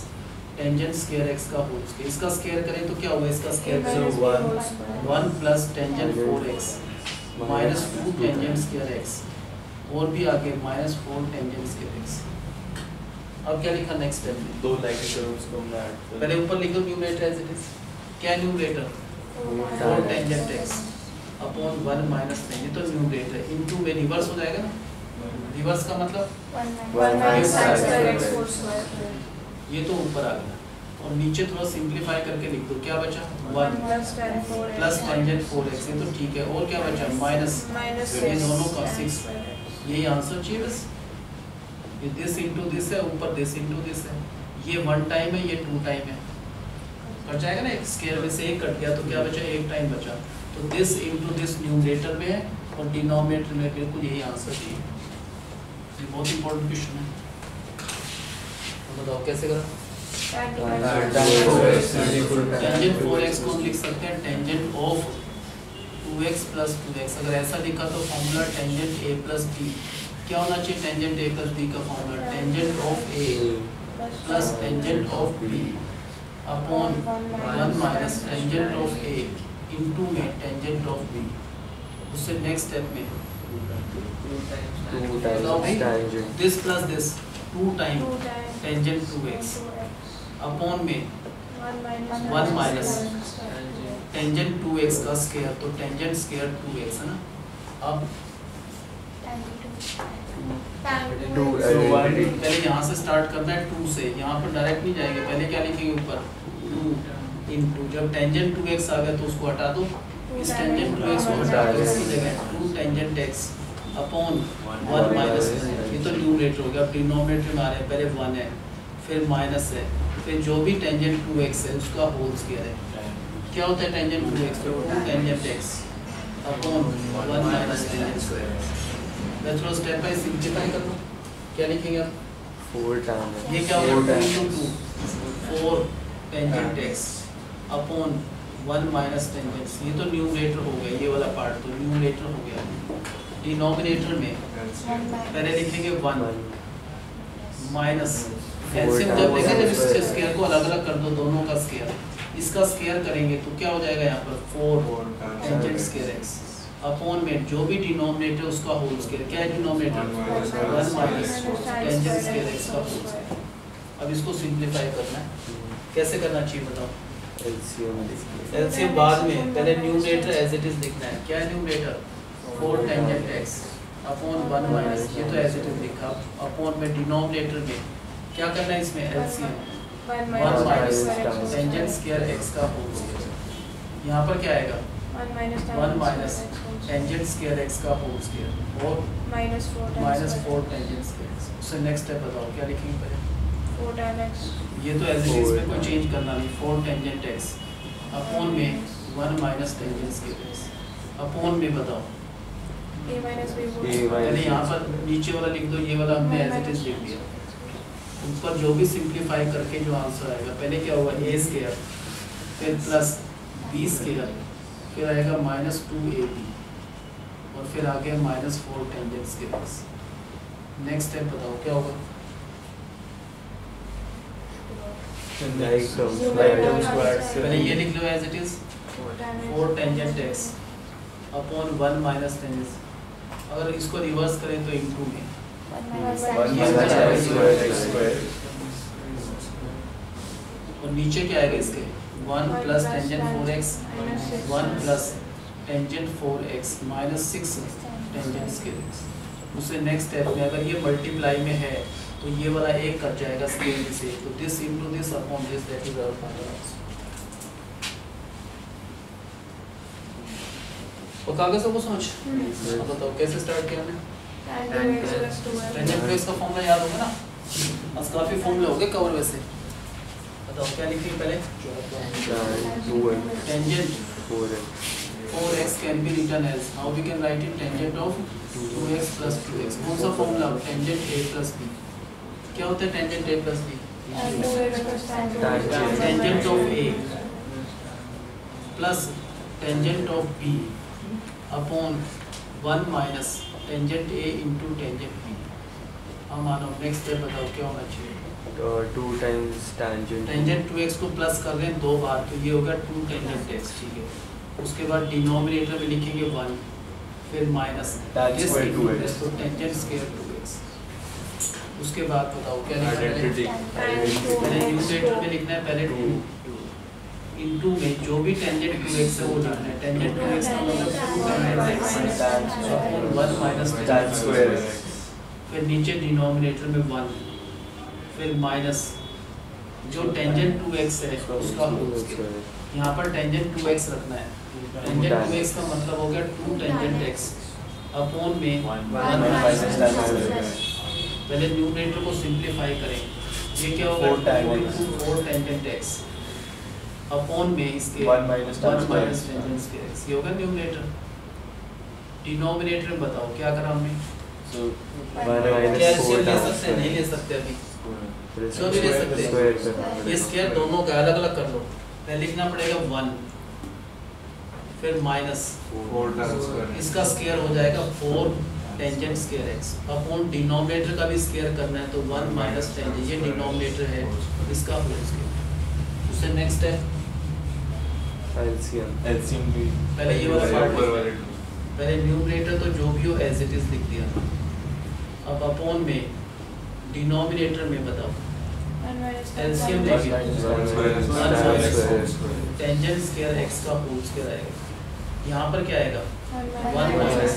टेंजेंट स्क्वायर x का होल स्क्वायर। इसका स्क्वायर करें तो क्या होगा? इसका स्क्वायर करें 1 plus tangent 4x minus 2 tangent square x और भी आगे माइनस 4 टेंजेंट स्क्वायर x। अब क्या लिखा नेक्स्ट स्टेप में? दो लाइक टर्म्स को मैं पहले ऊपर लिख दो न्यूमरेटर एज इट इज। क्या numerator? 4 tangent x upon 1 minus tangent, तो न्यूमरेटर इनटू में रिवर्स हो जाएगा ना। रिवर्स का मतलब 1 minus sin square x whole square। ये तो ऊपर आ गया और नीचे थोड़ा सिंपलीफाई करके लिख दो। क्या बचा? 1 प्लस टेंजेंट 4x। ये तो ठीक है। और क्या बचा? माइनस ये दोनों का 6। यही आंसर चाहिए बस। ये दिस इनटू दिस है, ऊपर दिस इनटू दिस है। ये 1 टाइम है, ये 2 टाइम है। कट जाएगा ना, एक स्क्वायर में से 1 कट गया तो क्या बचा? 1 टाइम बचा। तो दिस इनटू दिस न्यूमरेटर में है और डिनोमिनेटर में बिल्कुल यही आंसर चाहिए। ये बहुत इंपॉर्टेंट क्वेश्चन है। बताओ कैसे करा? टेंजेंट 4x को हम लिख सकते हैं tangent of 2x plus 2x। अगर ऐसा लिखा तो formula tangent a plus b क्या होना चाहिए? टेंजेंट a प्लस b का formula tangent of a plus tangent of b upon 1 minus tangent of a into में टेंजेंट ऑफ b। उससे नेक्स्ट स्टेप में 2 times tangent this plus this 2 time tangent 2x upon में 1 minus tangent 2x का square, तो tangent square 2x है ना। अब पहले यहाँ से स्टार्ट करना है 2 से, यहाँ पर डायरेक्ट नहीं जाएंगे। पहले क्या लिखेंगे ऊपर 2 इंटू, जब टेंजेंट 2x आ गया तो उसको हटा दो, इस टेंजेंट 2x को हटा दो, इसकी जगह 2 टेंजेंट x अपॉन 1 माइनस, ये तो न्यूमरेटर हो गया। अब डिनोमिनेटर में आ रहे हैं, पहले 1 है फिर माइनस है, फिर जो भी टेंजेंट 2x है उसका होल स्क्वायर है। क्या होता है टेंजेंट 2x? तो 2 tangent x upon 1 minus tangent square. मैं थोड़ा स्टेप बाय सिंपलीफाई कर लूँ, क्या लिखेंगे आप? 4 times ये क्या होगा? 2 4 tangent x upon 1 minus tangent, ये तो न्यूमरेटर हो गया, ये वाला पार्ट तो न्यूमरेटर हो गया। डिनोमिनेटर में पहले लिखेंगे 1 माइनस एलसीएम जब लेंगे, जब इसके स्क्वायर को अलग अलग कर दो, दोनों का स्क्वायर, इसका स्क्वायर करेंगे तो क्या हो जाएगा यहाँ पर 4 टेंजेंट स्क्वायर x अपॉन में जो भी डिनोमिनेटर उसका होल स्क्वायर। क्या है denominator? 1 minus tangent square x का होल स्क्वायर। अब इसको सिंपलीफाई करना है, कैसे करना चाहिए बताओ? एलसीएम बाद में, पहले न्यूमरेटर एज इट इज लिखना है। क्या है numerator? 4 tangent x upon 1 minus, ये तो एज इट इज लिखा, अपॉन में डिनोमिनेटर में क्या करना है इसमें? LCM 1 minus tangent square x का होल स्क्वायर। यहाँ पर क्या आएगा? 1 माइनस टेंजेंट स्क्वायर x का होल स्क्वायर और माइनस 4 टेंजेंट स्क्वायर x। उससे नेक्स्ट स्टेप बताओ क्या लिखेंगे पहले? 4 tan x, ये तो एज इट इज में कोई चेंज करना नहीं, 4 टेंजेंट x अपॉन में 1 minus tangent square x upon में बताओ a minus b whole पहले यहाँ पर नीचे वाला लिख दो, ये वाला हमने एज इट इज लिख दिया। ऊपर जो भी सिंपलीफाई करके जो आंसर आएगा, पहले क्या होगा? a स्क्वायर फिर प्लस b स्क्वायर फिर आएगा माइनस 2ab और फिर आगे minus 4 tangent square x। Next step बताओ क्या होगा? पहले ये लिख लो as it is 4 tangent x upon 1 minus tangent. अगर इसको रिवर्स करें तो इनटू में 1 और नीचे क्या आएगा इसके? 1 plus tangent 4x 1 plus tangent 4x minus 6 tangent square x। उससे नेक्स्ट स्टेप में अगर ये मल्टीप्लाई में है तो ये वाला एक कट जाएगा स्क्वायर से, तो this into this upon this, that is our final. और कागज सबको समझ? अब बताओ कैसे स्टार्ट किया हमने? टेंजेंट 2x का फॉर्मूला याद होगा ना? आज काफी फॉर्मूले हो गए कवर वैसे। बताओ क्या लिखेंगे पहले? Tangent 4x can be written as, how we can write it? Tangent of 2x plus 2x। कौन सा formula? Tangent a plus b। क्या होता है tangent a plus b? Tangent of a plus tangent of b upon 1 minus tangent a into tangent b। अब मानो next step बताओ क्या होना चाहिए? 2 times tangent टेंजेंट 2x को प्लस कर रहे हैं 2 बार, तो ये होगा 2 टेंजेंट x, ठीक है। उसके बाद डिनोमिनेटर में लिखेंगे 1 फिर माइनस tan square 2x, तो टेंजेंट स्क्वायर 2x। उसके बाद बताओ क्या लिखना है? identity पहले न्यूमरेटर में लिखना है, पहले 2 इनटू में जो भी टेंजेंट 2x है वो लिखना है। टेंजेंट 2x का मतलब 2 tangent x upon 1 minus tan square x। फिर नीचे डिनोमिनेटर में 1 फिर माइनस जो टेंजेंट 2x है उसका होल स्क्वायर। यहाँ पर टेंजेंट 2x रखना है। टेंजेंट 2x का मतलब हो गया 2 टेंजेंट x अपॉन में 1 माइनस tan स्क्वायर। पहले न्यूमरेटर को सिंपलीफाई करें, ये क्या होगा? 4 टेंजेंट x अपॉन में इसके 1 माइनस टेंजेंट स्क्वायर x, ये होगा न्यूमरेटर। डिनोमिनेटर में बताओ क्या करा हमने? So 1 minus 4 ले times सकते हैं नहीं ले सकते अभी? क्यों नहीं ले सकते? स्क्वायर करना ये स्क्वायर दोनों का अलग अलग कर लो। पहले लिखना पड़ेगा 1, फिर माइनस इसका स्क्वायर हो जाएगा 4 tangent square x upon denominator का भी स्क्वायर करना है तो 1 माइनस टेंजेंट, ये डिनोमिनेटर है इसका होल स्क्वायर। उससे नेक्स्ट है एलसीएम भी पहले ये वाला पार्ट, पहले न्यूमरेटर तो जो भी हो एज इट इज लिख दिया। अब अपॉन में डिनोमिनेटर में बताओ एलसीएम देखिए टेंजेंट स्क्वायर x का होल स्क्वायर आएगा। यहाँ पर क्या आएगा 1 माइनस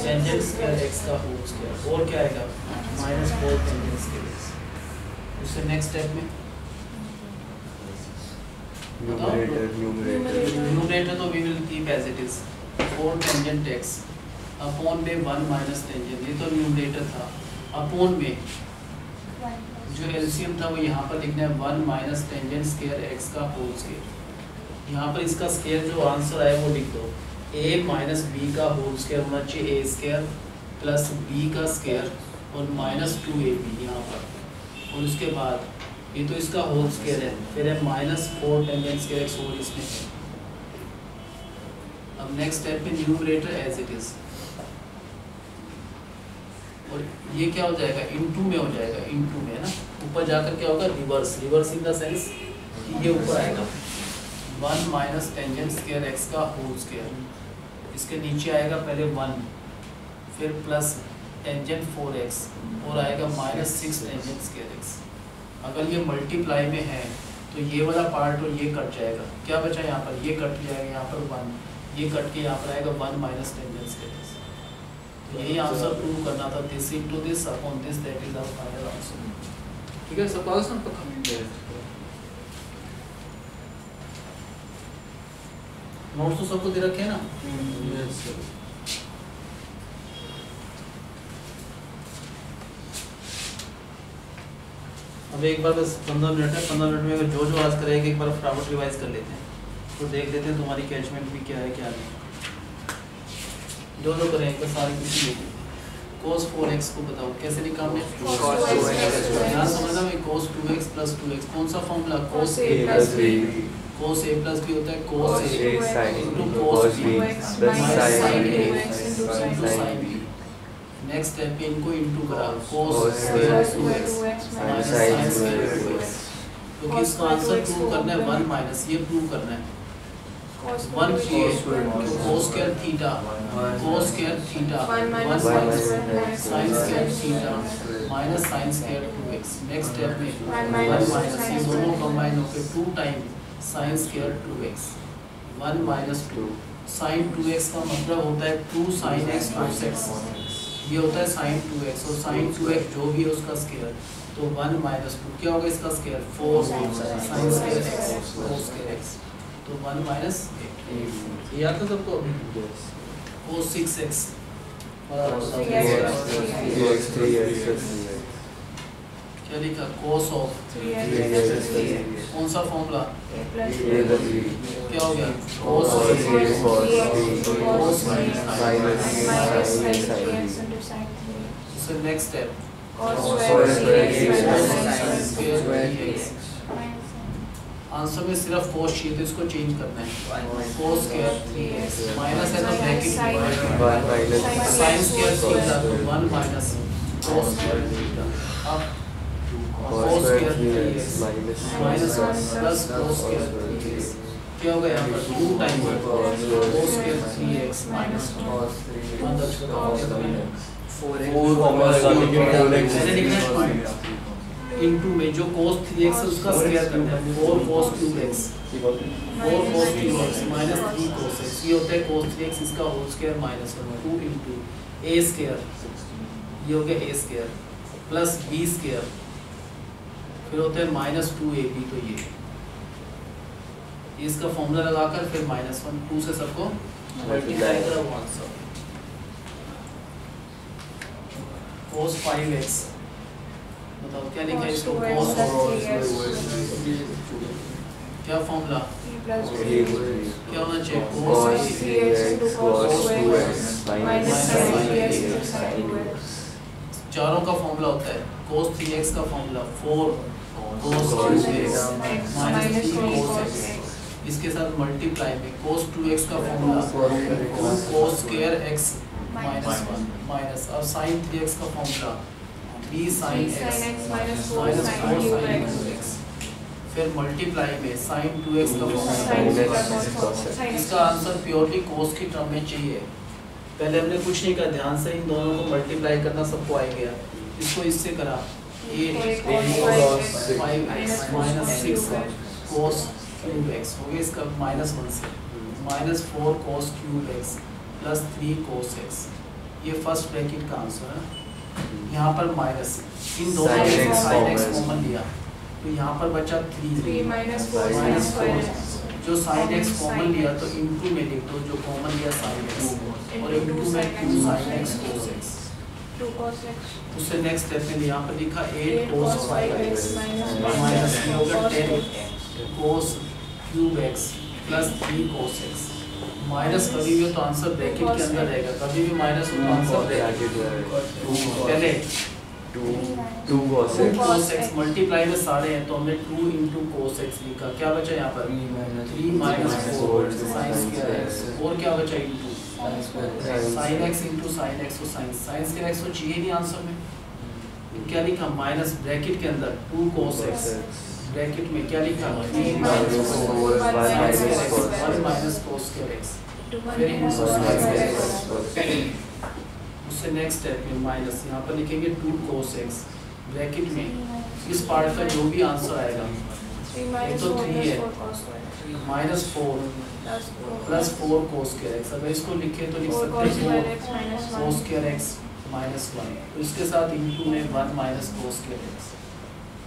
टेंजेंट स्क्वायर x का होल स्क्वायर और क्या आएगा -4 टेंजेंट स्क्वायर x। उससे नेक्स्ट स्टेप में न्यूमरेटर तो we will keep as it is 4 tangent x upon में 1 माइनस टेंजेंट, ये तो न्यूमरेटर था। अपॉन में जो एलसीएम था वो यहाँ पर लिखना है 1 माइनस टेंजेंट स्क्वायर x का होल स्क्वायर। यहाँ पर इसका स्क्वायर जो आंसर आया वो लिख दो a माइनस बी का होल स्क्वायर होना चाहिए a स्क्वायर प्लस b का स्क्वायर और माइनस 2ab यहाँ पर। और उसके बाद ये तो इसका होल स्क्वायर है, फिर है -4 टेंजेंट स्क्वायर x और इसमें है। अब नेक्स्ट स्टेप पे न्यूमरेटर एज इट इज और ये क्या हो जाएगा इनटू में हो जाएगा, इनटू में है ना। ऊपर जाकर क्या होगा reverse, reverse in the sense कि ये ऊपर आएगा 1 माइनस टेंजेंट स्क्वायर x का होल स्क्वायर, इसके नीचे आएगा पहले 1 फिर प्लस टेंजेंट 4x और आएगा -6 टेंजेंट स्क्वायर x। अगर ये मल्टीप्लाई में है तो ये वाला पार्ट और ये कट जाएगा, क्या बचा यहाँ पर ये कट जाएगा, यहाँ पर 1 ये कट के यहाँ पर आएगा 1 माइनस टेंजेंट स्क्वायर x। तो यही आंसर प्रूव करना था, this into this upon this, that is our final answer. ठीक है सब क्वेश्चन पर नोट्स तो सबको दे रखे हैं ना? अब एक बार बस 15 मिनट है, 15 मिनट में अगर जो आज करेंगे एक बार फटाफट रिवाइज कर लेते हैं तो देख लेते हैं तुम्हारी कैचमेंट भी क्या है क्या नहीं। जो करेंगे सारी कुछ लेते हैं। cos 4x को बताओ कैसे निकालना है? यहाँ समझना मैं cos 2x plus 2x कौन सा formula cos a plus b, cos a plus b होता है cos a into cos b plus sin a into sin b। Next step पे इनको इनटू करा cos square 2x minus sin square 2x। तो किसका answer prove करना है 1 minus, ये प्रूव करना है 1 cos square theta 1 minus sin square theta minus sin square 2x। Next step में 1 माइनस ये दोनों कंबाइन होकर 2 time sin square 2x 1 minus 2 sin 2x का मतलब होता है 2 sin x cos x, ये होता है sin 2x और sin 2x जो भी है उसका स्क्वायर तो 1 minus 2 क्या होगा इसका square 4 sin square x cos square x तो 1 माइनस 8 याद था सबको? cos 6x क्या लिखा cos of 3x कौन सा फॉर्मूला क्या हो गया cos so next step answer में सिर्फ cos चाहिए तो इसको चेंज करना है cos square 3x माइनस है तो ब्रैकेट sin square थीटा तो 1 माइनस cos square थीटा। अब cos square 3x minus 1 plus cos square 3x क्या होगा यहाँ पर 2 time cos square 3x minus 4 into में जो cos 3x है उसका स्क्वायर करना है 4 cos 2x minus 3 cos x ये होता है cos 3x इसका whole square minus 2 into a square ये हो गया a square plus b square फिर होता है माइनस 2ab तो ये इसका फॉर्मूला लगाकर फिर माइनस 1 2 से सबको मल्टीप्लाई करो आंसर cos 5x बताओ क्या लिखा है इसको क्या फॉर्मूला क्या होना चाहिए cos 3x cos 2x minus sin 3x चारों का फॉर्मूला होता है cos 3x का formula 4 cos 2x minus 3 cos x, इसके साथ मल्टीप्लाई में cos 2x का formula 2 cos square x minus 1 minus अब sin 3x का formula 3 sin x minus 4 sin 2x, फिर मल्टीप्लाई में sin 2x का फॉर्मूला। इसका आंसर प्योरली cos की टर्म में चाहिए। पहले हमने कुछ नहीं कहा, ध्यान से इन दोनों को मल्टीप्लाई करना सबको आ गया। इसको इससे करा 8 cos 5x minus 6 cos cube x हो गया, इसका माइनस 1 से minus 4 cos cube x plus 3 cos x, ये फर्स्ट ब्रैकेट का आंसर है। यहाँ पर माइनस इन दोनों में sin x कॉमन लिया तो यहाँ पर बचा 3 माइनस 4, जो sin x कॉमन लिया तो इनटू में लिख दो, जो कॉमन लिया sin x और इनटू में 2 sin x cos x। उससे नेक्स्ट स्टेप में यहाँ पर लिखा 8 cos 5x माइनस ये होगा 10 cos cube x plus 3 cos x। Minus कभी भी हो तो आंसर ब्रैकेट के अंदर रहेगा, कभी भी माइनस हो तो आंसर ब्रैकेट पहले 2 cos x मल्टीप्लाई में सारे हैं तो हमने 2 into cos x लिखा, क्या बचा यहाँ पर 3 minus 4 sin square x, और क्या बचा into sin x into sin x, तो sin square x तो चाहिए नहीं आंसर में, क्या लिखा माइनस ब्रैकेट के अंदर 2 cos x ब्रैकेट में क्या लिखा 3 minus 4 1 minus cos square x, फिर into sin square x। उससे नेक्स्ट स्टेप में माइनस यहाँ पर लिखेंगे 2 cos x ब्रैकेट में इस पार्ट का जो भी आंसर आएगा, एक तो 3 है minus 4 plus 4 cos square x, अगर इसको लिखे तो लिख सकते हैं cos square x माइनस 1, तो इसके साथ इनटू में 1 minus cos square x।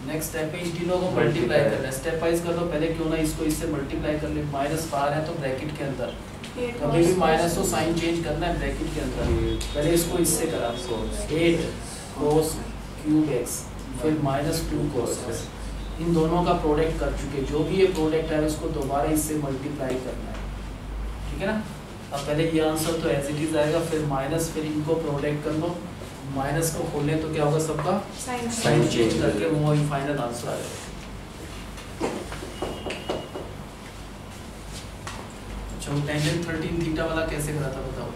Next step पे इन तीनों को मल्टीप्लाई करना है, स्टेप वाइज कर लो, पहले क्यों ना इसको इससे मल्टीप्लाई कर ले, माइनस बाहर है तो ब्रैकेट के अंदर कभी भी माइनस तो साइन चेंज करना है ब्रैकेट के अंदर, पहले इसको इससे करा 8 cos क्यूब x फिर माइनस 2 cos x, इन दोनों का प्रोडक्ट कर चुके, जो भी ये प्रोडक्ट है उसको दोबारा इससे मल्टीप्लाई करना है, ठीक है ना। अब पहले ये आंसर तो एज इट इज आएगा, फिर माइनस, फिर इनको प्रोडक्ट कर लो, माइनस को खोलें तो क्या होगा सबका साइन चेंज करके वो फाइनल आंसर आ जाएगा। अच्छा टेंजेंट 13 थीटा वाला कैसे करा था बताओ,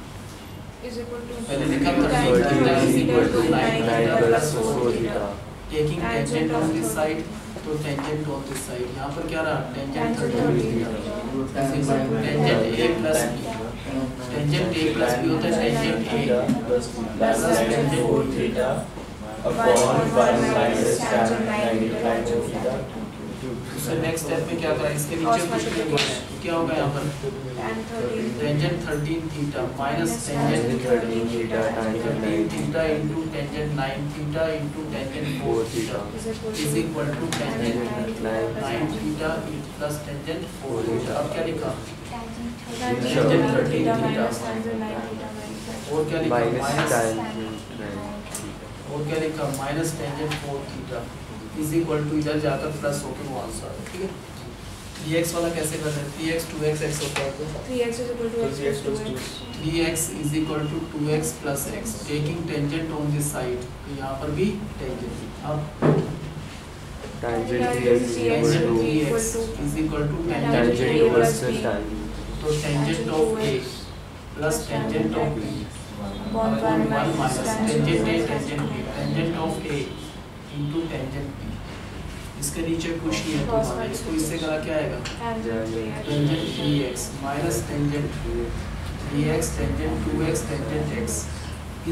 पहले लिखा 13 theta is equal to 9 theta plus 4 theta, taking tangent on this side तो टेंजेंट ऑन दिस साइड, यहाँ पर क्या रहा tangent 13 theta is equal to tangent a plus b, tangent a plus b होता है tangent a plus tangent theta upon 1 minus tan 90 theta. तो next step में क्या करें, इसके नीचे कुछ नहीं है, क्या होगा यहाँ पर tangent 13 theta minus tangent 13 theta into tangent 9 theta into tangent 4 theta is equal to tangent 9 theta plus tangent 4 theta. अब क्या लिखा टेंजेंट 13 थीटा और क्या लिखा minus tangent 4 theta is equal to इधर जाकर प्लस होकर वो आंसर है, ठीक है। 3x वाला कैसे करते हैं, 3x 2x x होता है तो 3x is equal to 2x plus x, taking tangent on this side, तो यहाँ पर भी tangent, अब tangent 3x is equal to tangent a plus b, तो tangent of a plus tangent of b 1 minus tangent a tangent b, tangent of a into tangent b, इसके नीचे कुछ नहीं है तो इसको इससे करा क्या आएगा tangent 3x minus tangent 3x tangent 2x tangent x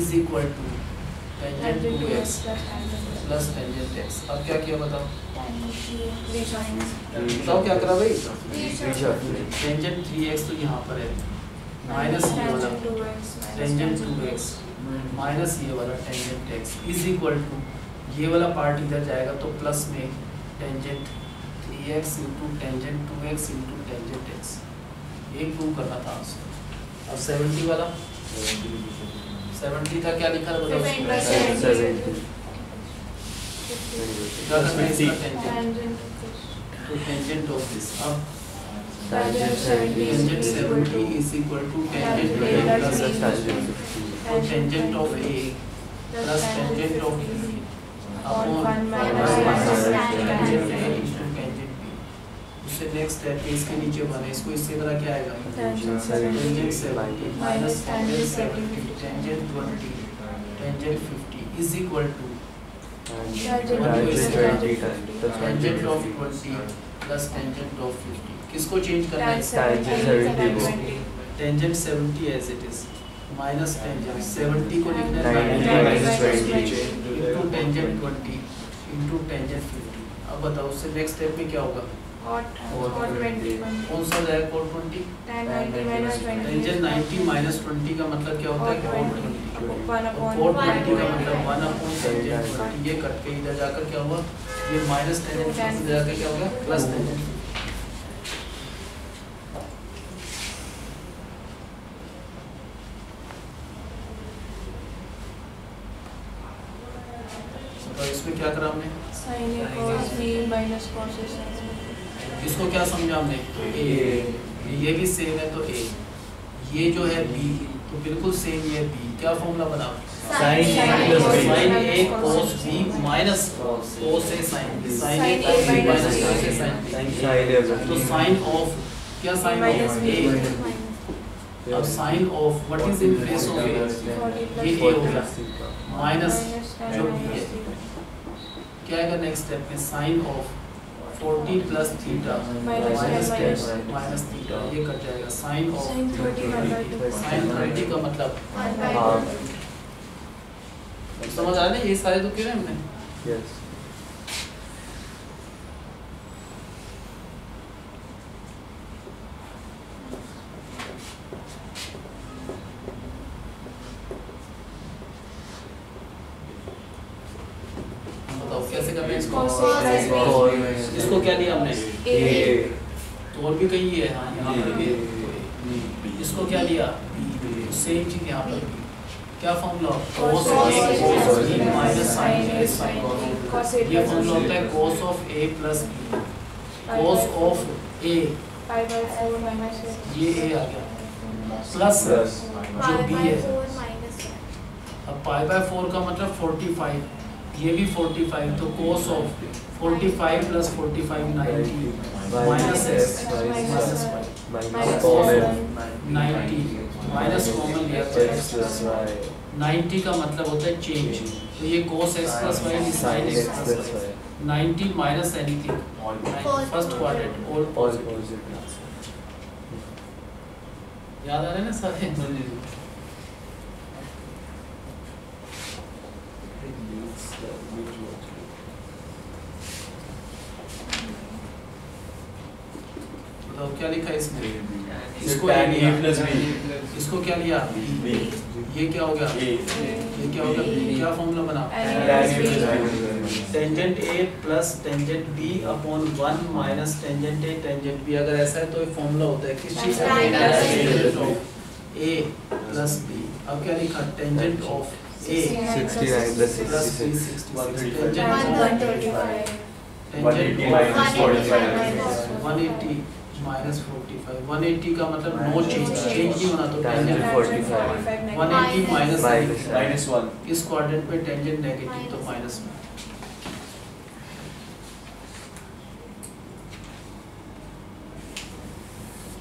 is equal to tangent 2x plus tangent x। अब क्या किया बताओ क्या करा भाई, टेंजेंट 3x तो यहाँ पर है माइनस ये वाला टेंजेंट 2x माइनस ये वाला tangent x is equal to ये वाला पार्ट इधर जाएगा तो प्लस में tangent 3x into tangent 2x into tangent x, ये प्रूव करना था आंसर। अब 70 वाला 70 का क्या लिखा है बताओ, टेंजेंट ऑफ दिस, अब tangent 70 is equal to tangent a plus tangent of a plus tangent of B upon upon 1 minus tangent A into tangent B. उससे नेक्स्ट स्टेप पे इसके नीचे बने, इसको इससे तरह क्या आएगा Tangent tangent 70 minus tangent 70 70 tangent 20 tangent 50 is equal to tangent of 20 plus tangent of 50। किसको चेंज करना है? Tangent 70 as it is minus tangent 70 को लिखना है 90 minus 20 into tangent 20 into tangent 50। अब बताओ उससे नेक्स्ट स्टेप में क्या होगा? cot 21 कौन सा जाएगा cot 20? tan 90 minus 20 tangent 90 minus 20 का मतलब क्या होता है? cot 20। 1 upon cot 20 का मतलब 1 अपॉन टेंजेंट 20। ये कट के इधर जाकर क्या हुआ? ये माइनस टेंजेंट 20 इधर जाकर क्या होगा? Plus tangent. तो इसमें क्या करा हमने? sin a cos b minus cos a sin b। इसको क्या समझा हमने? ए, ये भी सेम है तो ए, ये जो है बी तो बिल्कुल सेम ये बी। क्या फॉर्मूला बना? Sin A plus B। sin a cos b minus cos a sin b। sin a cos b minus cos a sin b। तो sin ऑफ क्या sin ऑफ a? अब sin of what is in place of a? ये a होगा minus जो b है। क्या आएगा next step में? sin of 40 plus theta minus 10 minus theta, ये कट जाएगा। sin ऑफ sin 30 sin 30 का मतलब समझ आ रहा है? ये सारे तो किए हमने। Yes. बताओ कैसे करना है इसको? cos a plus b इसको क्या लिया हमने? a तो और भी कहीं है, हाँ यहाँ पर भी। इसको क्या लिया? सेम चीज यहाँ पर भी। क्या formula? cos a cos b minus sin a sin b। cos a ये plus फॉर्मूला b होता है cos of a plus b। cos of a pi by 4 minus a ये a आ गया प्लस जो b है। अब पाई बाय 4 का मतलब 45, ये भी 45 तो cos of 45 plus 45 90 minus x minus y minus common 90 minus common लिया तो x प्लस y। 90 का मतलब होता है चेंज, तो ये cos x plus y is sin x plus y। 90 minus anything first quadrant all positive. याद आ रहे हैं ना सारे? तो क्या लिखा है इसमें? इसको tan लिया, a plus b। इसको क्या लिया? B। ये क्या हो गया? ये क्या हो गया? क्या फॉर्मूला बना? Tangent a plus tangent b upon 1 minus tangent a tangent b। अगर ऐसा है तो ये फॉर्मूला होता है किस चीज का? Tangent of a plus b। अब क्या लिखा? Tangent of a 69 plus plus b 66 66 tangent of 135 tangent 180 of minus 45। 180 minus 45। 180 का मतलब नो चेंज, चेंज नहीं होना तो Tangent टेंजेंट 45 180 माइनस माइनस 1। इस क्वाड्रेंट पे टेंजेंट नेगेटिव तो माइनस में।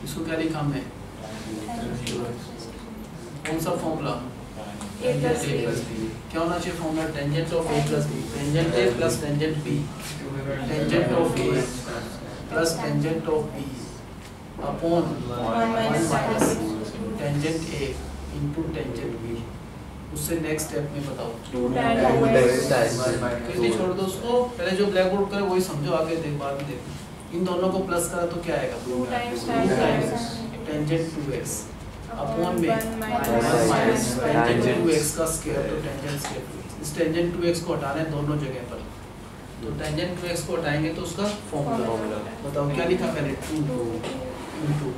इसको क्या लिखा हमने? कौन सा फॉर्मूला? a plus b क्या होना चाहिए formula? Tangent of a plus b। Tangent a plus tangent b tangent of a plus tangent of b upon 1 minus tangent a into tangent b। उससे नेक्स्ट स्टेप में बताओ। 2 tan कैसे छोड़ दो उसको, पहले जो ब्लैक बोर्ड करे वही समझो, आगे देख बाद में देखो। इन दोनों को प्लस करा तो क्या आएगा? 2 times टेंजेंट 2x अपॉन में 1 1 माइनस minus टेंजेंट 2x का स्क्वायर तो टेंजेंट स्क्वायर। इस टेंजेंट 2x को हटाना है दोनों जगह पर, तो टेंजेंट 2x को हटाएंगे तो उसका फॉर्मूला बताओ क्या लिखा पहले? 2 इनटू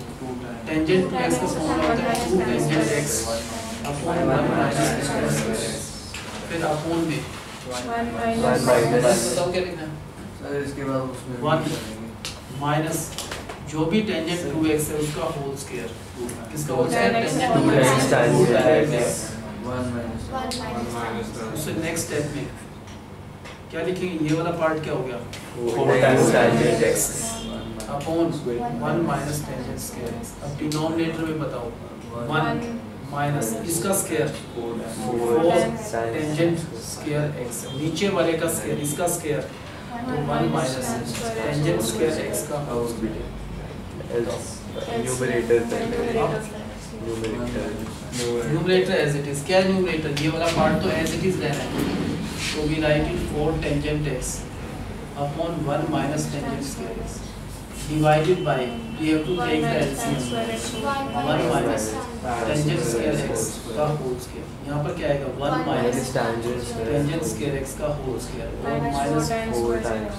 टेंजेंट 2x का फॉर्मूला होता है 2 टेंजेंट x अपॉन 1 माइनस फिर अपॉन में 1 1 minus minus बताओ क्या लिखना है? सर इसके बाद उसमें 1 माइनस जो भी टेंजेंट 2x है उसका होल स्क्वायर। किसका whole tan x square? tan x। 2 tan x उससे नेक्स्ट स्टेप में क्या लिखेंगे, ये वाला पार्ट क्या हो गया, 4 times tangent x upon 1 minus tangent square x। अब डिनोमिनेटर में बताओ 1 माइनस इसका स्क्वायर 4 टेंजेंट स्क्वायर x, नीचे वाले का स्क्वायर इसका स्क्वायर तो 1 माइनस टेंजेंट स्क्वायर x का न्यूमरेटर एज इट इज। क्या न्यूमरेटर, ये वाला पार्ट तो एज इट इज रहना है, तो we write it 4 tangent x upon 1 minus tangent square x divided by, we have to take the LCM 1 minus tangent square x का whole square। यहाँ पर क्या आएगा 1 minus tangent square x का whole square और minus 4 times।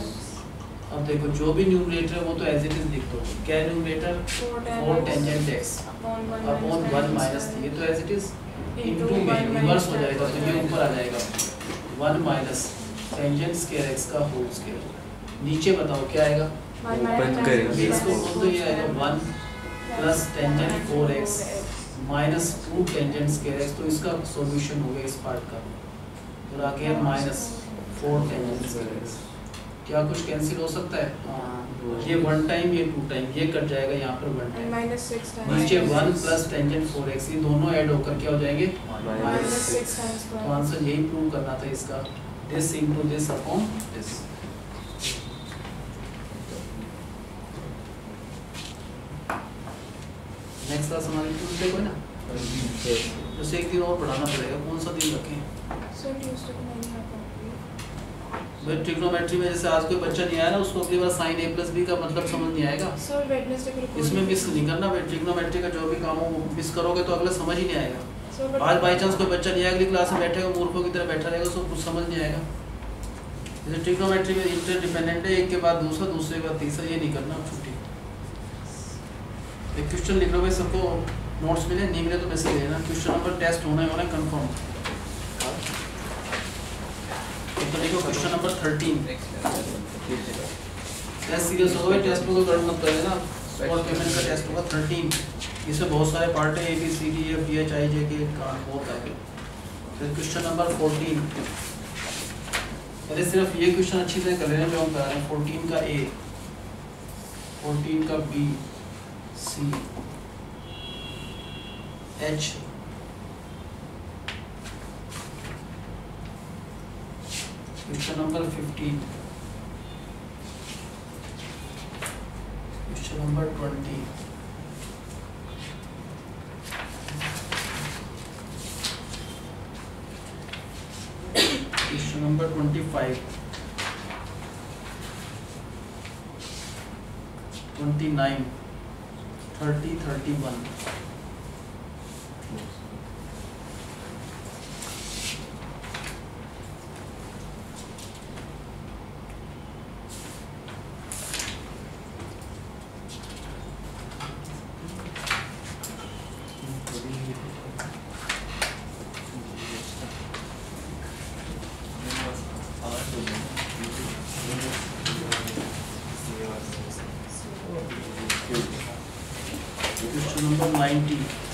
अब देखो जो भी न्यूमरेटर है वो तो एज इट इज लिख दो। क्या है numerator, 4 tangent x upon 1 minus, ये तो एज इट इज इनटू में रिवर्स हो जाएगा तो ये ऊपर आ जाएगा 1 माइनस टेंजेंट स्क्वायर x का होल स्क्वायर। नीचे बताओ क्या आएगा, ओपन करेंगे इसको बोल दो, ये आएगा 1 plus tangent 4x minus 2 tangent square x। तो इसका सॉल्यूशन हो गया इस पार्ट का, और आगे है माइनस 4 टेंजेंट स्क्वायर x। क्या कुछ कैंसिल हो सकता है, ये 1 टाइम ये 2 टाइम ये कट जाएगा, यहाँ पर 1 टाइम -6 times नीचे 1 प्लस टेंजेंट 4x, ये दोनों ऐड होकर क्या हो जाएंगे -6 times तो आंसर यही प्रूव करना था इसका, this into this upon this. Next class हमारी ट्यूसडे को है ना, जैसे एक दिन और पढ़ाना पड़ेगा, कौन सा दिन रखें सर ट्यूसडे को नहीं आ पाऊंगी। भाई ट्रिग्नोमेट्री में जैसे आज कोई बच्चा नहीं आया ना, उसको अगली बार साइन a प्लस b का मतलब समझ नहीं आएगा। सर वेडनेसडे को इसमें मिस नहीं करना भाई, ट्रिग्नोमेट्री का जो भी काम हो मिस करोगे तो अगला समझ ही नहीं आएगा। सर आज बाई चांस कोई बच्चा नहीं आया, अगली क्लास में बैठेगा मूर्खों की तरह बैठा रहेगा, उसको कुछ समझ नहीं आएगा। जैसे ट्रिग्नोमेट्री में इंटरडिपेंडेंट है, एक के बाद दूसरा दूसरे के बाद तीसरा, ये नहीं करना छुट्टी। एक क्वेश्चन लिख लो भाई, सबको नोट्स मिले नहीं मिले तो मैसेज देना, क्वेश्चन नंबर टेस्ट होना है कंफर्म। तो देखो क्वेश्चन नंबर 13 टेस्ट सीरियस होगा भाई, टेस्ट को गड़बड़ मत कर लेना, स्पॉट पेमेंट का टेस्ट होगा 13। इसमें बहुत सारे पार्ट है, A B C D F G H I J K बहुत है। फिर क्वेश्चन नंबर 14, पहले सिर्फ ये क्वेश्चन अच्छी तरह कर लेना जो हम कर रहे हैं। 14 का ए, 14 का B, C, H, question number 15, question number 20, question number 25, 29, 30, 31। Question number 90.